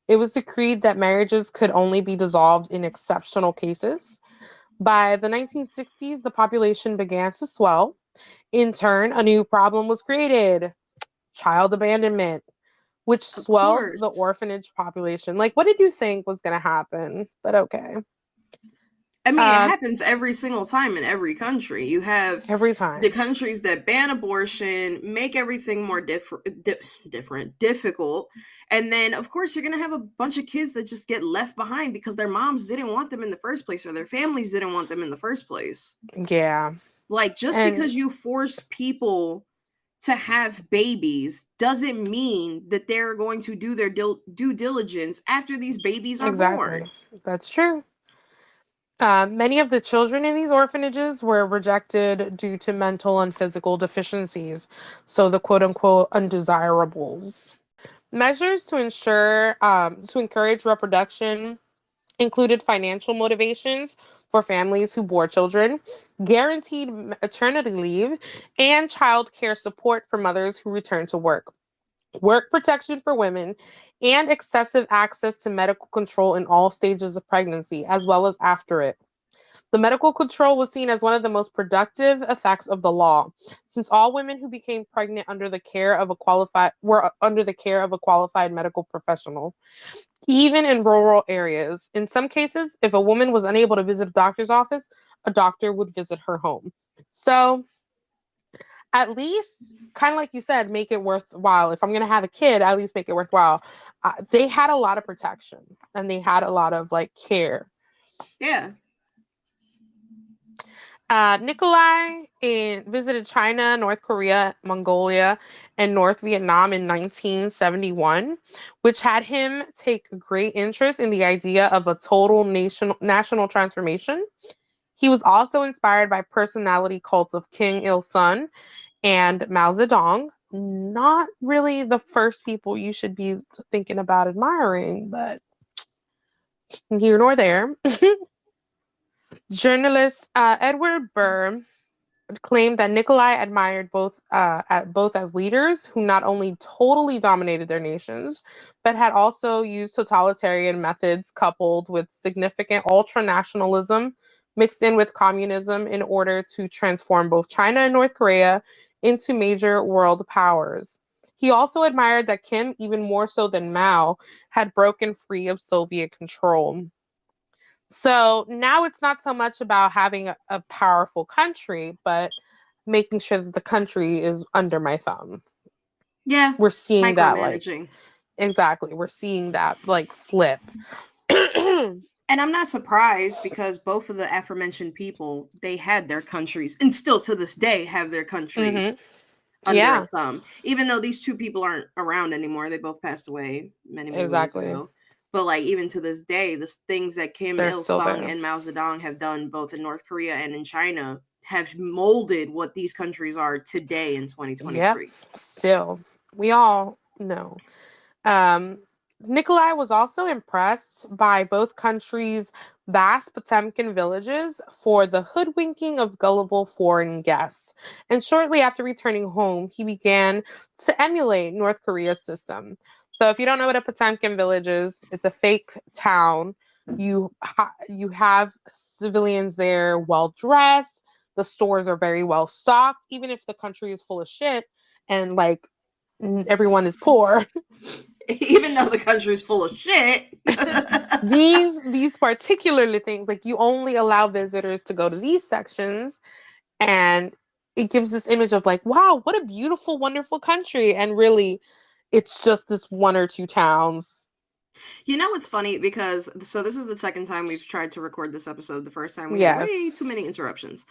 It was decreed that marriages could only be dissolved in exceptional cases. By the 1960s, the population began to swell. In turn, a new problem was created: child abandonment, which Of swelled the course. orphanage population. Like, what did you think was going to happen? But okay. I mean, it Uh, happens every single time in every country. You have every the time. countries that ban abortion, make everything more difficult. And then, of course, you're going to have a bunch of kids that just get left behind because their moms didn't want them in the first place or their families didn't want them in the first place. Yeah. Like, just And because you force people to have babies doesn't mean that they're going to do their due diligence after these babies are exactly. born. That's true. Many of the children in these orphanages were rejected due to mental and physical deficiencies, so the quote unquote undesirables. Measures to encourage reproduction included financial motivations for families who bore children, guaranteed maternity leave, and child care support for mothers who return to work protection for women, and excessive access to medical control in all stages of pregnancy, as well as after it. The medical control was seen as one of the most productive effects of the law, since all women who became pregnant were under the care of a qualified medical professional, even in rural areas. In some cases, if a woman was unable to visit a doctor's office, a doctor would visit her home. So, at least, kind of like you said, make it worthwhile. If I'm going to have a kid, at least make it worthwhile. They had a lot of protection and they had a lot of like care. Yeah. Visited China, North Korea, Mongolia, and North Vietnam in 1971, which had him take great interest in the idea of a total national transformation. He was also inspired by personality cults of King Il Sung and Mao Zedong. Not really the first people you should be thinking about admiring, but here nor there. Journalist Edward Burr claimed that Nicolae admired both as leaders who not only totally dominated their nations, but had also used totalitarian methods coupled with significant ultranationalism mixed in with communism in order to transform both China and North Korea into major world powers. He also admired that Kim, even more so than Mao, had broken free of Soviet control. So now it's not so much about having a powerful country, but making sure that the country is under my thumb. Yeah. We're seeing that like Micromanaging. exactly. We're seeing that like flip. Hmm. And I'm not surprised because both of the aforementioned people, they had their countries and still to this day have their countries under a Yeah, thumb. Even though these two people aren't around anymore, they both passed away many, many years exactly. ago. But like even to this day, the things that Kim They're Il still Sung there. and Mao Zedong have done both in North Korea and in China have molded what these countries are today in Yep. 2023. Still, we all know. Um, Nikolai was also impressed by both countries' vast Potemkin villages for the hoodwinking of gullible foreign guests. And shortly after returning home, he began to emulate North Korea's system. So, if you don't know what a Potemkin village is, it's a fake town. You have civilians there, well dressed. The stores are very well stocked, even if the country is full of shit and like everyone is poor. Even though the country's full of shit. These particularly things, like you only allow visitors to go to these sections, and it gives this image of like, wow, what a beautiful, wonderful country. And really, it's just this one or two towns. You know what's funny? Because so this is the second time we've tried to record this episode. The first time we had way Yes. too many interruptions.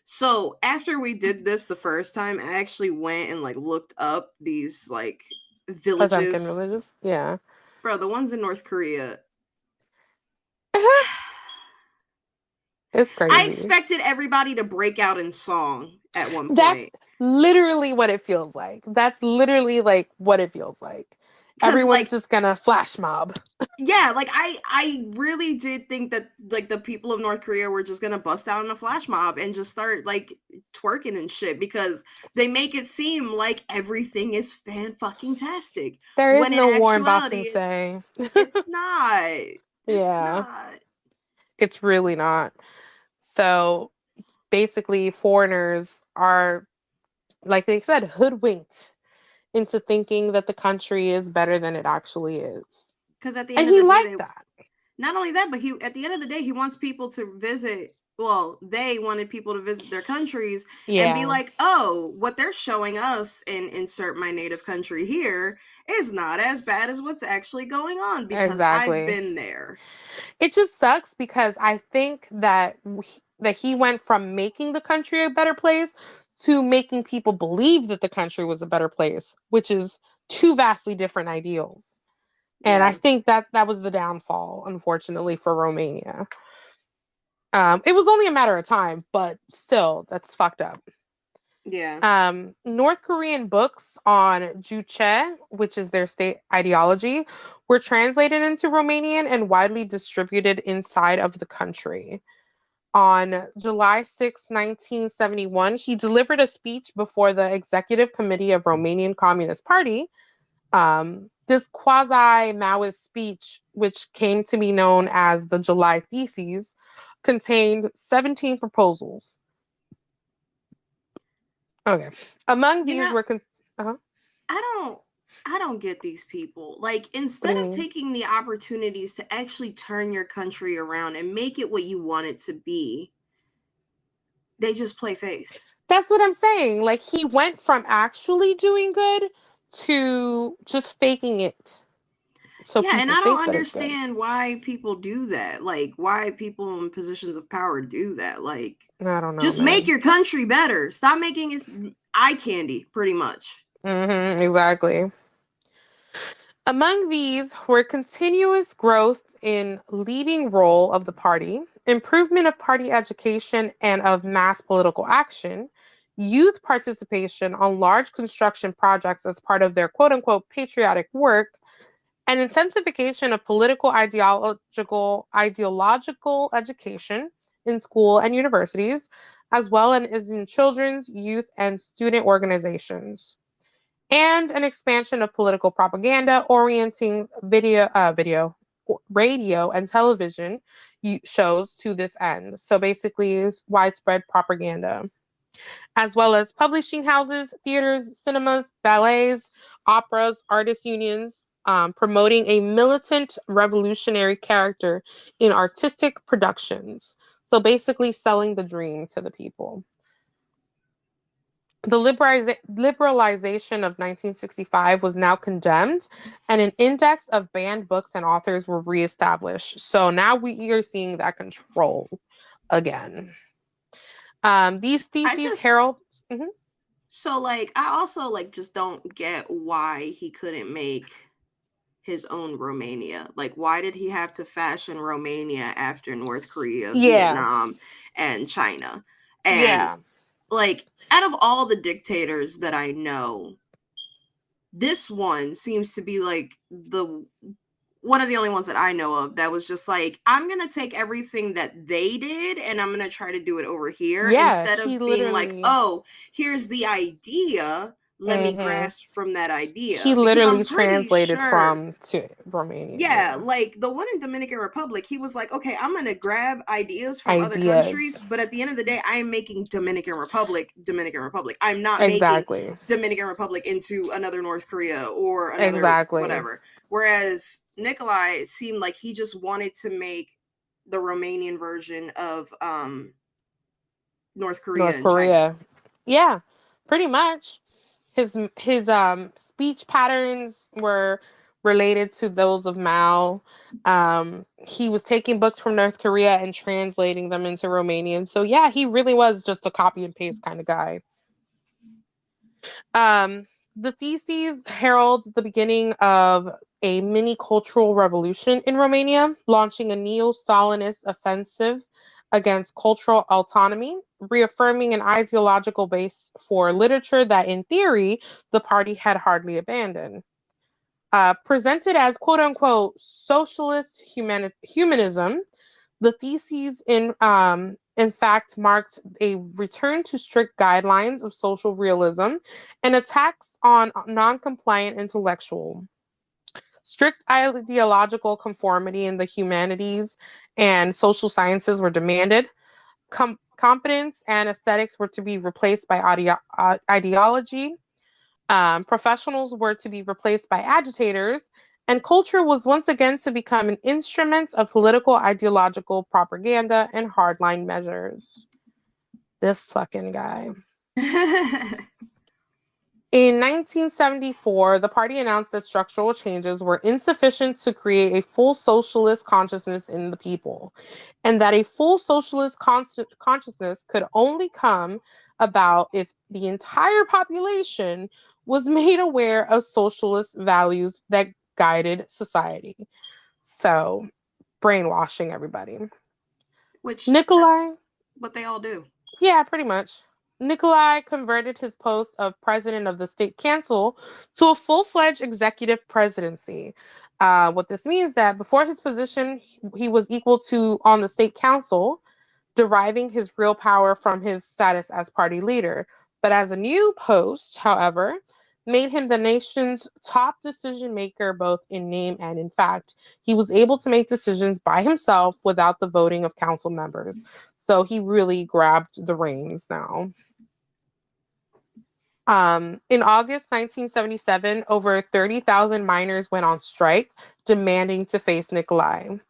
So after we did this the first time, I actually went and like looked up these like Potemkin villages. villages. Yeah. Bro, the ones in North Korea. It's I crazy. expected everybody to break out in song at one That's point. literally what it feels like. That's literally like what it feels like. Cause Everyone's like just gonna flash mob. yeah, like I really did think that like the people of North Korea were just gonna bust out in a flash mob and just start like twerking and shit because they make it seem like everything is fan fucking tastic There is when in no war in actuality Boston say. it's not. It's Yeah, not. it's really not. So basically, foreigners are, like they said, hoodwinked into thinking that the country is better than it actually is. Because at the And end of he the day, liked they that. not only that, but he at the end of the day, he wants people to visit. Well, they wanted people to visit their countries and be Yeah, like, "Oh, what they're showing us in insert my native country here is not as bad as what's actually going on because I've exactly. been there." It just sucks because I think that that he went from making the country a better place to making people believe that the country was a better place, which is two vastly different ideals. And I Yeah, think that that was the downfall, unfortunately, for Romania. It was only a matter of time, but still, that's fucked up. yeah, North Korean books on Juche, which is their state ideology, were translated into Romanian and widely distributed inside of the country. On July 6, 1971, he delivered a speech before the Executive Committee of Romanian Communist Party. This quasi-Maoist speech, which came to be known as the July Theses, contained 17 proposals. Okay. Among you these know, were uh-huh. I don't. I don't get these people. Like, What do instead you of mean? taking the opportunities to actually turn your country around and make it what you want it to be, they just play face. That's what I'm saying. Like he went from actually doing good to just faking it so Yeah, and people I don't think that it's good. understand why people do that. Like, why people in positions of power do that. Like, I don't know, just make man. your country better. Stop making it eye candy, pretty much. Exactly. Among these were continuous growth in leading role of the party, improvement of party education and of mass political action, youth participation on large construction projects as part of their quote unquote patriotic work, and intensification of political ideological education in school and universities, as well as in children's, youth, and student organizations, and an expansion of political propaganda orienting radio, and television shows to this end. So basically, widespread propaganda, as well as publishing houses, theaters, cinemas, ballets, operas, artist unions, promoting a militant revolutionary character in artistic productions. So basically, selling the dream to the people. The liberalization of 1965 was now condemned, and an index of banned books and authors were reestablished. So now we are seeing that control again. These I theses just herald. Mhm. so like I also like just don't get why he couldn't make his own Romania. Like, why did he have to fashion Romania after North Korea, Yeah, Vietnam, and China? And yeah, like, out of all the dictators that I know, this one seems to be like the one of the only ones that I know of that was just like, I'm gonna take everything that they did and I'm gonna try to do it over here yeah. instead He of being like, literally. oh, here's the idea. Let me hmm grasp from that He idea. Because I'm literally pretty translated sure from to Romanian. yeah, Yeah, like the one in Dominican Republic, he was like, okay, I'm gonna grab ideas from other countries, ideas. but at the end of the day, I am making Dominican Republic. I'm not making Exactly, Dominican Republic into another North Korea or another exactly. whatever. Whereas Nicolae seemed like he just wanted to make the Romanian version of North Korea North and China. Korea. Yeah, pretty much. His speech patterns were related to those of Mao. He was taking books from North Korea and translating them into Romanian. So yeah, he really was just a copy and paste kind of guy. The theses herald the beginning of a mini cultural revolution in Romania, launching a neo-Stalinist offensive against cultural autonomy, reaffirming an ideological base for literature that, in theory, the party had hardly abandoned. Presented as quote unquote socialist humanism, the theses in fact marked a return to strict guidelines of social realism and attacks on non-compliant intellectual. Strict ideological conformity in the humanities and social sciences were demanded. Competence and aesthetics were to be replaced by ideology. Professionals were to be replaced by agitators, and culture was once again to become an instrument of political ideological propaganda and hardline measures. This fucking guy. In 1974, the party announced that structural changes were insufficient to create a full socialist consciousness in the people, and that a full socialist consciousness could only come about if the entire population was made aware of socialist values that guided society. So, brainwashing everybody. Which Nicolae, what they all do. yeah, pretty much. Nicolae converted his post of president of the state council to a full-fledged executive presidency. What this means that before his position, he was equal to on the state council, deriving his real power from his status as party leader. But as a new post, however, made him the nation's top decision maker, both in name and in fact. He was able to make decisions by himself without the voting of council members. So he really grabbed the reins now. In August 1977, over 30,000 miners went on strike, demanding to face Nicolae.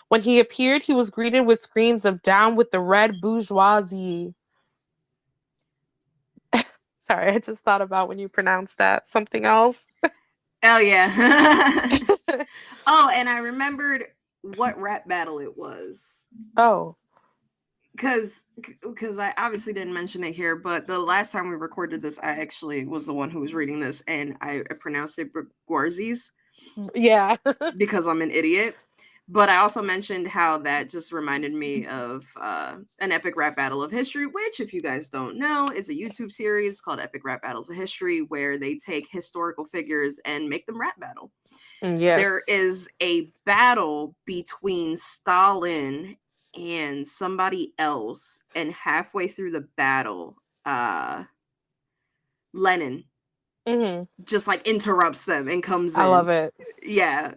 When he appeared, he was greeted with screams of "Down with the red bourgeoisie." Sorry, I just thought about when you pronounced that. Something else. Oh, yeah. Oh, and I remembered what rap battle it was. Oh. Because I obviously didn't mention it here, but the last time we recorded this, I actually was the one who was reading this, and I pronounced it Bourgeoisies. Yeah. Because I'm an idiot. But I also mentioned how that just reminded me of an epic rap battle of history, which, if you guys don't know, is a YouTube series called Epic Rap Battles of History, where they take historical figures and make them rap battle. Yes. There is a battle between Stalin and somebody else, and halfway through the battle, Lenin just like interrupts them and comes in. I love it. Yeah.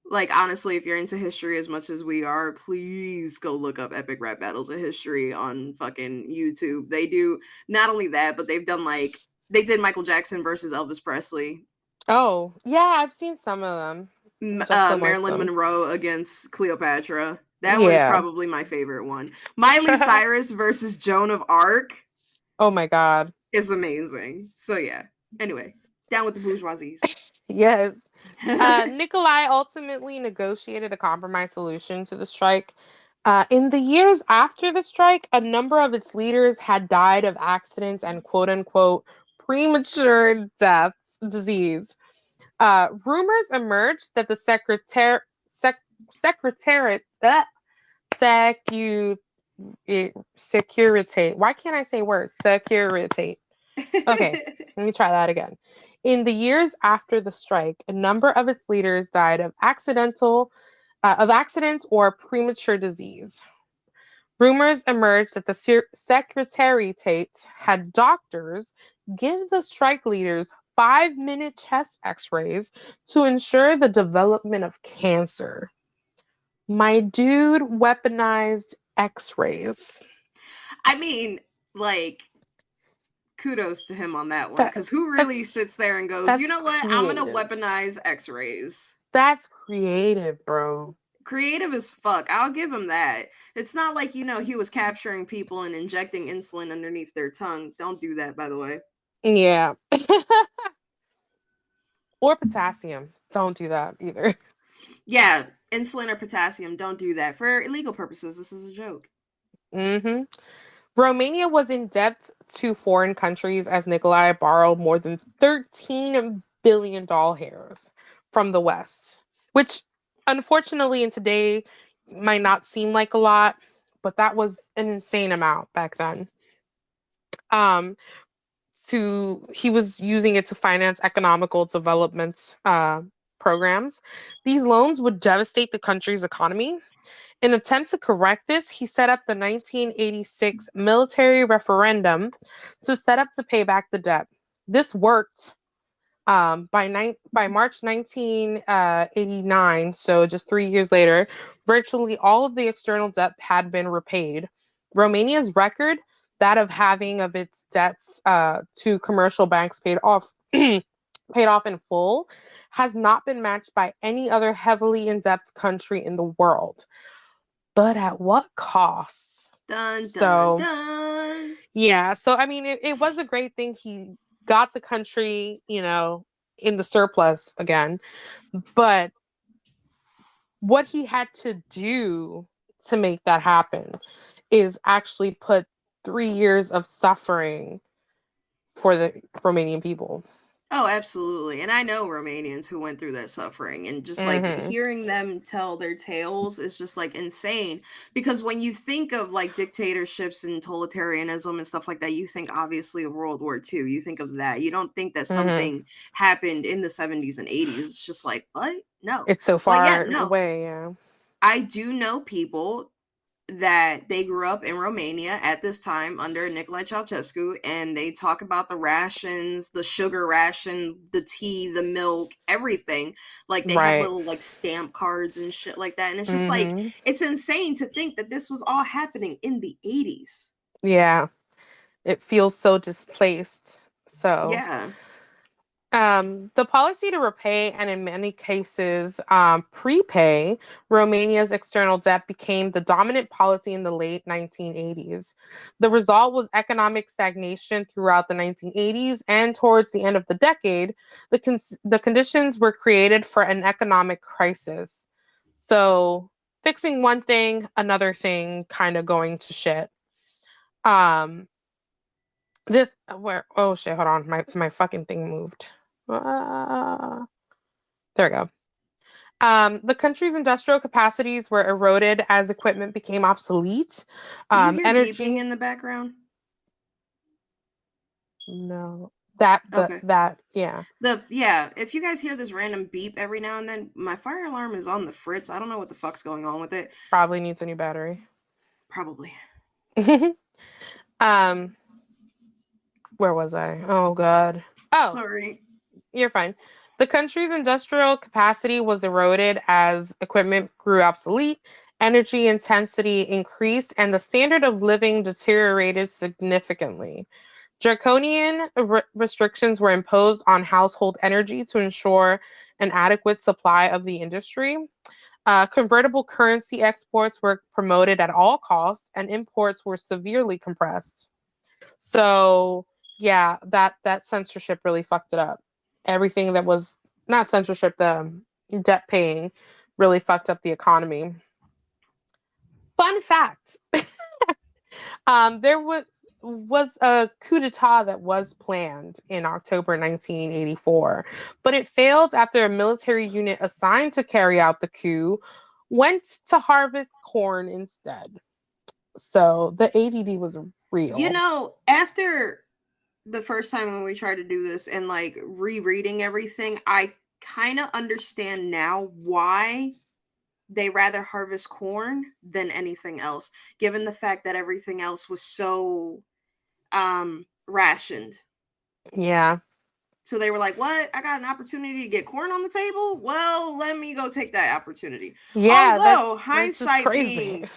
Like, honestly, if you're into history as much as we are, please go look up Epic Rap Battles of History on fucking YouTube. They do not only that, but they've done they did Michael Jackson versus Elvis Presley. Oh, yeah, I've seen some of them. Marilyn Monroe against Cleopatra. That was probably my favorite one. Miley Cyrus versus Joan of Arc. Oh my God. Is amazing. So yeah. Anyway, down with the bourgeoisies. Yes. Nicolae ultimately negotiated a compromise solution to the strike. In the years after the strike, a number of its leaders had died of accidents and quote unquote premature disease. Rumors emerged that the secretariat. Why can't I say words? Securitate. Okay, let me try that again. In the years after the strike, a number of its leaders died of accidents or premature disease. Rumors emerged that the Secretariat had doctors give the strike leaders 5-minute chest x-rays to ensure the development of cancer. My dude weaponized x-rays. I mean, like, kudos to him on that one, because who really sits there and goes, you know what, creative. I'm gonna weaponize x-rays. That's creative, bro. Creative as fuck. I'll give him that. It's not like, he was capturing people and injecting insulin underneath their tongue. Don't do that, by the way. Yeah. Or potassium. Don't do that either. Yeah, insulin or potassium, don't do that. For illegal purposes, this is a joke. Hmm. Romania was in debt to foreign countries as Nikolai borrowed more than $13 billion from the West, which unfortunately in today might not seem like a lot, but that was an insane amount back then. Um, he was using it to finance economical development programs. These loans would devastate the country's economy. In an attempt to correct this, he set up the 1986 military referendum to set up to pay back the debt. This worked. By March 1989, so just 3 years later, virtually all of the external debt had been repaid. Romania's record, that of having of its debts to commercial banks paid off, paid off in full, has not been matched by any other heavily in-debt country in the world. But at what cost? Dun, dun, So, dun. yeah. So, I mean, it was a great thing. He got the country, in the surplus again. But what he had to do to make that happen is actually put 3 years of suffering for the Romanian people. Oh, absolutely. And I know Romanians who went through that suffering, and just like Mm-hmm. hearing them tell their tales is just like insane. Because when you think of like dictatorships and totalitarianism and stuff like that, you think obviously of World War II. You think of that. You don't think that Mm-hmm. something happened in the 70s and 80s. It's just like, what? No. It's so But yeah, far no. away. Yeah. I do know people that they grew up in Romania at this time under Nicolae Ceaușescu, and they talk about the rations, the sugar ration, the tea, the milk, everything. Like they have Right. little like stamp cards and shit like that. And it's just like, Mm-hmm. it's insane to think that this was all happening in the 80s. Yeah. It feels so displaced. So, Yeah. the policy to repay and in many cases prepay Romania's external debt became the dominant policy in the late 1980s. The result was economic stagnation throughout the 1980s, and towards the end of the decade, the conditions were created for an economic crisis. So, fixing one thing, another thing kind of going to shit. Um, this where oh shit, hold on, my fucking thing moved. There we go. The country's industrial capacities were eroded as equipment became obsolete. Do you hear beeping Energy, in the background? no, Okay. yeah, Yeah, if you guys hear this random beep every now and then, my fire alarm is on the fritz. I don't know what the fuck's going on with it. probably needs a new battery. Probably. um, where was I? Oh God. Oh, Sorry. you're fine. The country's industrial capacity was eroded as equipment grew obsolete, energy intensity increased, and the standard of living deteriorated significantly. Draconian restrictions were imposed on household energy to ensure an adequate supply of the industry. Convertible currency exports were promoted at all costs, and imports were severely compressed. So, yeah, that censorship really fucked it up. Everything that was not censorship, the debt paying really fucked up the economy. Fun fact. There was a coup d'etat that was planned in October 1984, but it failed after a military unit assigned to carry out the coup went to harvest corn instead. So the ADD was You real. know, after the first time when we tried to do this and like rereading everything, I kind of understand now why they rather harvest corn than anything else, given the fact that everything else was so rationed. Yeah. So they were like, "What? I got an opportunity to get corn on the table? Well, let me go take that opportunity." Yeah, Although that's just hindsight crazy. being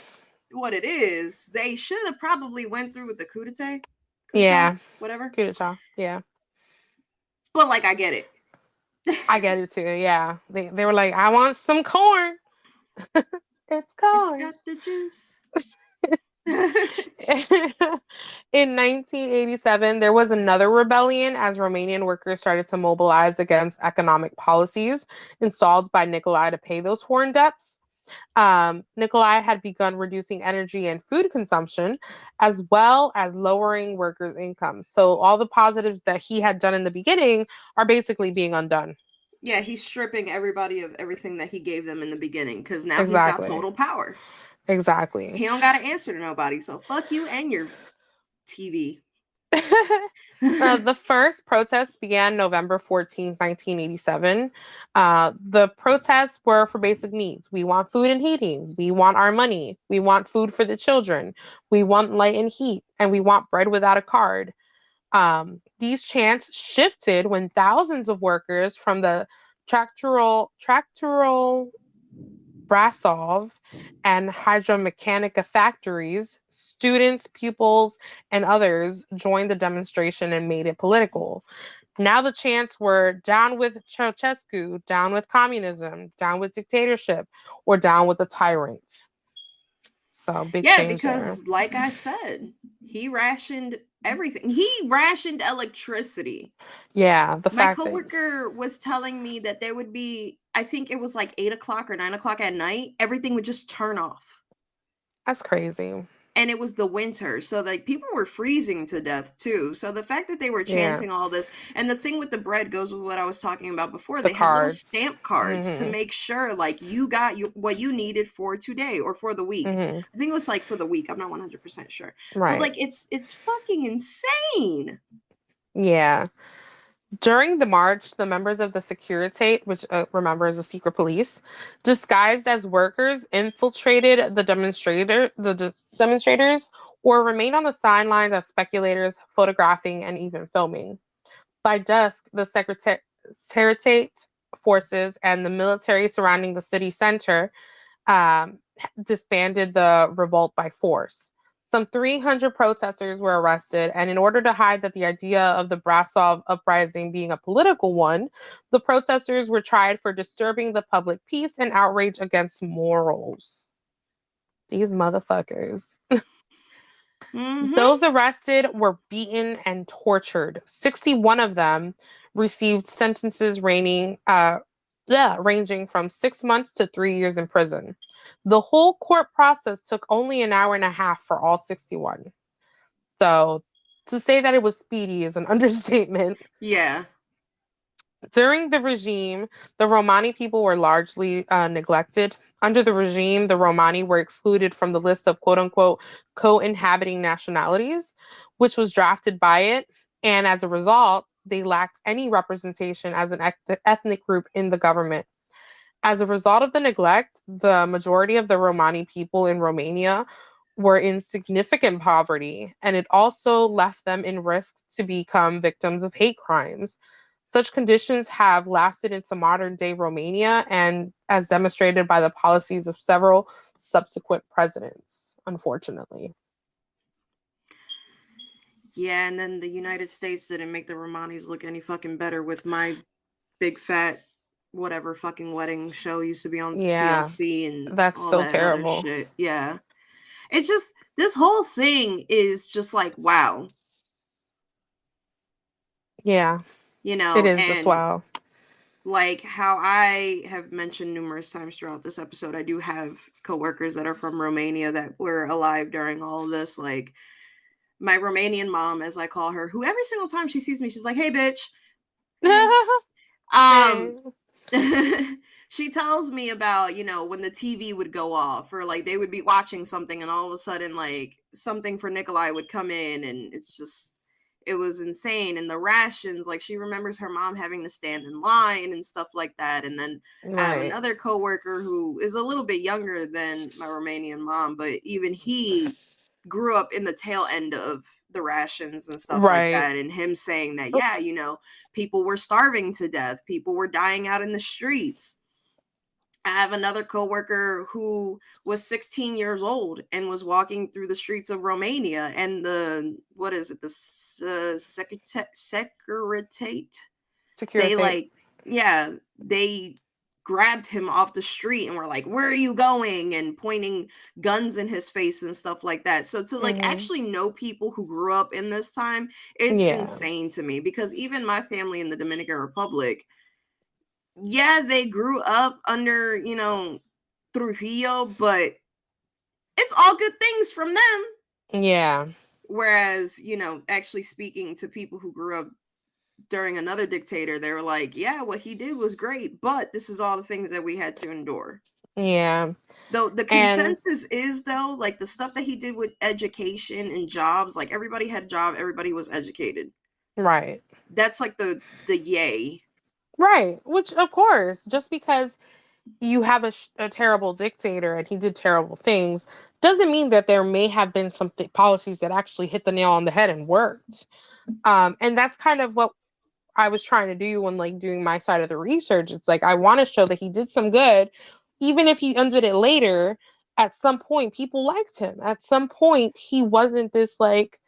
what it is, they should have probably went through with the coup d'etat, Yeah. whatever. Coup d'etat. Yeah. But like, I get it. I get it too. Yeah. They were like, I want some corn. It's It's corn. got the juice. In 1987, there was another rebellion as Romanian workers started to mobilize against economic policies installed by Nicolae to pay those foreign debts. Nicolae had begun reducing energy and food consumption, as well as lowering workers' income. So all the positives that he had done in the beginning are basically being undone. Yeah, he's stripping everybody of everything that he gave them in the beginning because now he's got Exactly. total power. Exactly. He don't got to answer to nobody, so fuck you and your TV. The first protests began November 14th, 1987. The protests were for basic needs. We want food and heating. We want our money. We want food for the children. We want light and heat. And we want bread without a card. These chants shifted when thousands of workers from the tractoral Brasov and Hydromechanica factories, students, pupils, and others joined the demonstration and made it political. Now the chants were down with Ceaușescu, down with communism, down with dictatorship, or down with the tyrant. So big Yeah, change there. because like I said, he rationed everything. He rationed electricity. Yeah, the My fact that coworker was telling me that there would be, I think it was like 8 o'clock or 9 o'clock at night, everything would just turn off. that's crazy. And it was the winter, so like people were freezing to death too. So the fact that they were Yeah, chanting all this, and the thing with the bread goes with what I was talking about before. the They had little cards. stamp cards to Hmm. make sure like you got what you needed for today or for the week. Hmm. I think it was like for the week. I'm not 100% sure, but Right. like it's fucking insane. Yeah. During the march, the members of the Securitate, which remember is the secret police, disguised as workers, infiltrated the demonstrators, or remained on the sidelines as speculators, photographing and even filming. By dusk, the Securitate forces and the military surrounding the city center um, disbanded the revolt by force. Some 300 protesters were arrested, and in order to hide that the idea of the Brasov uprising being a political one, the protesters were tried for disturbing the public peace and outrage against morals. These motherfuckers. Mm-hmm. Those arrested were beaten and tortured. 61 of them received sentences ranging from 6 months to 3 years in prison. The whole court process took only an hour and a half for all 61. So to say that it was speedy is an understatement. Yeah. During the regime, the Romani people were largely neglected. Under the regime, the Romani were excluded from the list of quote unquote co-inhabiting nationalities, which was drafted by it. And as a result, they lacked any representation as an ethnic group in the government. As a result of the neglect, the majority of the Romani people in Romania were in significant poverty, and it also left them in risk to become victims of hate crimes. Such conditions have lasted into modern day Romania and as demonstrated by the policies of several subsequent presidents, unfortunately. Yeah, and then the United States didn't make the Romanis look any fucking better with my big fat whatever fucking wedding show used to be on Yeah, TLC and that's all so that other terrible. shit. Yeah. It's just this whole thing is just like wow, Yeah, it is just and wow. like how I have mentioned numerous times throughout this episode, I do have coworkers that are from Romania that were alive during all of this. Like my Romanian mom, as I call her, who every single time she sees me, she's like, "Hey, bitch." Hey. Hey. Um, she tells me about, when the TV would go off or like they would be watching something and all of a sudden like something for Nicolae would come in and it was insane. And the rations, like she remembers her mom having to stand in line and stuff like that. And then I have Right. another coworker who is a little bit younger than my Romanian mom, but even he grew up in the tail end of the rations and stuff like Right. that, and him saying that Oh, people were starving to death, people were dying out in the streets. I have another coworker who was 16 years old and was walking through the streets of Romania, and the what is it, the Securitate, they security. like, yeah, they grabbed him off the street and were like, where are you going? And pointing guns in his face and stuff like that. So to like actually know people who grew up in this time, it's insane to me, because even my family in the Dominican Republic, yeah, they grew up under, you know, Trujillo, but it's all good things from them. Yeah. Whereas, you know, actually speaking to people who grew up during another dictator, they were like, yeah, what he did was great, but this is all the things that we had to endure. Yeah. Though the consensus is, though, like the stuff that he did with education and jobs, like everybody had a job, everybody was educated. Right. That's like the yay. Right. Which, of course, just because you have a terrible dictator and he did terrible things doesn't mean that there may have been some policies that actually hit the nail on the head and worked. And that's kind of what I was trying to do when like doing my side of the research. It's like I want to show that he did some good, even if he undid it later. At some point, people liked him. At some point, he wasn't this like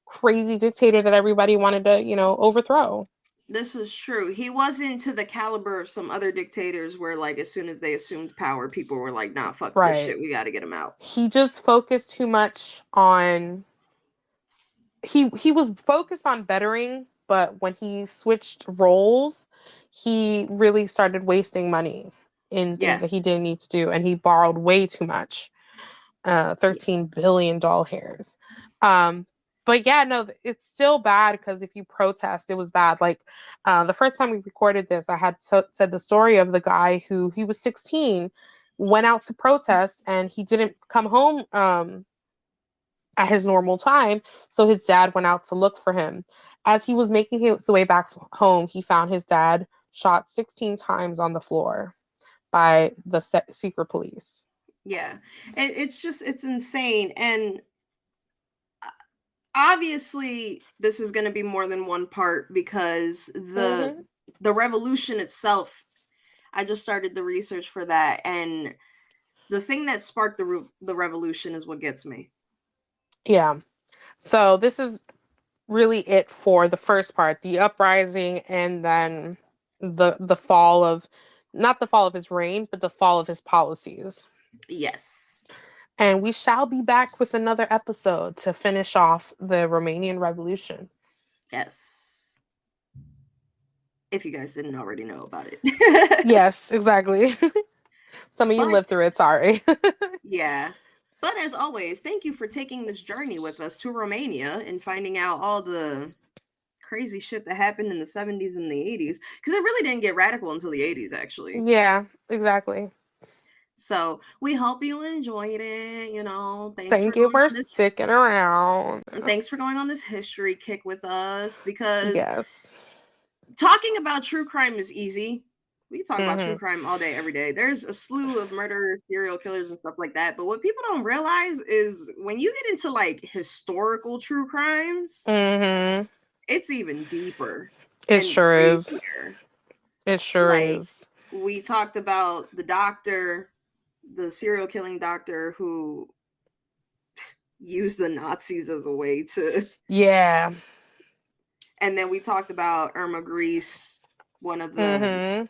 crazy dictator that everybody wanted to, you know, overthrow. This is true. He wasn't to the caliber of some other dictators where, like, as soon as they assumed power, people were like, nah, fuck this shit. We got to get him out. He just focused too much on... He was focused on bettering, but when he switched roles, he really started wasting money in things that he didn't need to do, and he borrowed way too much. $13 billion. But yeah, no, it's still bad because if you protest, it was bad. Like the first time we recorded this, I had said the story of the guy who he was 16, went out to protest, and he didn't come home at his normal time. So his dad went out to look for him. As he was making his way back home, he found his dad shot 16 times on the floor by the secret police. Yeah, it's insane. And obviously this is going to be more than one part, because the revolution itself, I just started the research for that, and the thing that sparked the revolution is what gets me. Yeah. So this is really it for the first part, the uprising, and then the fall of, not the fall of his reign, but the fall of his policies. Yes. And we shall be back with another episode to finish off the Romanian Revolution. Yes. If you guys didn't already know about it. Yes, exactly. Some of you lived through it, sorry. Yeah. But as always, thank you for taking this journey with us to Romania and finding out all the crazy shit that happened in the 70s and the 80s. Because it really didn't get radical until the 80s, actually. Yeah, exactly. So we hope you enjoyed it. You know, thank you for sticking around. And thanks for going on this history kick with us, because yes, talking about true crime is easy. We can talk about true crime all day, every day. There's a slew of murderers, serial killers, and stuff like that. But what people don't realize is when you get into like historical true crimes, it's even deeper. It sure is. It sure is. We talked about the doctor, the serial killing doctor who used the Nazis as a way to... Yeah. And then we talked about Irma Grease, one of the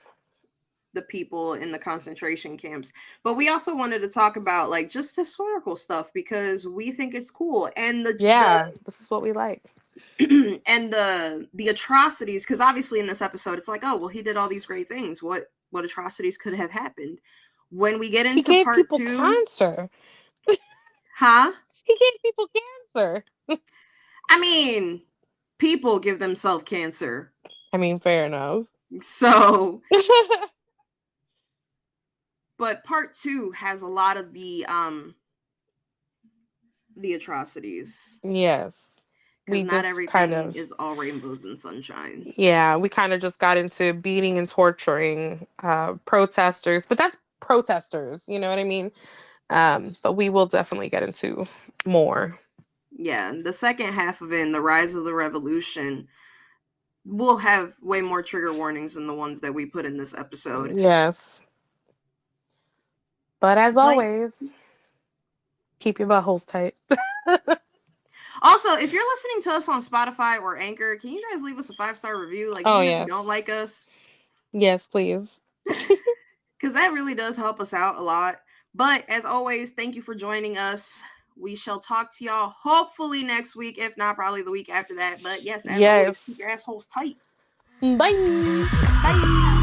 people in the concentration camps. But we also wanted to talk about like just historical stuff, because we think it's cool. And this is what we like. And the atrocities, because obviously in this episode it's like, oh well, he did all these great things. What atrocities could have happened? When we get into he gave part people 2, cancer. Huh? He gave people cancer. I mean, people give themselves cancer. I mean, fair enough. So but part 2 has a lot of the atrocities. Yes. Because not everything is all rainbows and sunshine. Yeah, we kind of just got into beating and torturing protesters, but that's protesters, you know what I mean? But we will definitely get into more. Yeah, the second half of it, in the rise of the revolution, we'll have way more trigger warnings than the ones that we put in this episode. Yes. But as always, keep your buttholes tight. Also, if you're listening to us on Spotify or Anchor, can you guys leave us a 5-star review? Like, even if you don't like us. Yes, please. because that really does help us out a lot. But as always, thank you for joining us. We shall talk to y'all hopefully next week, if not probably the week after that. But yes, as always, keep your assholes tight. Bye. Bye.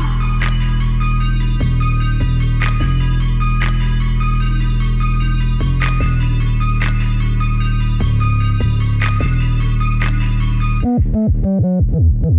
Thank you.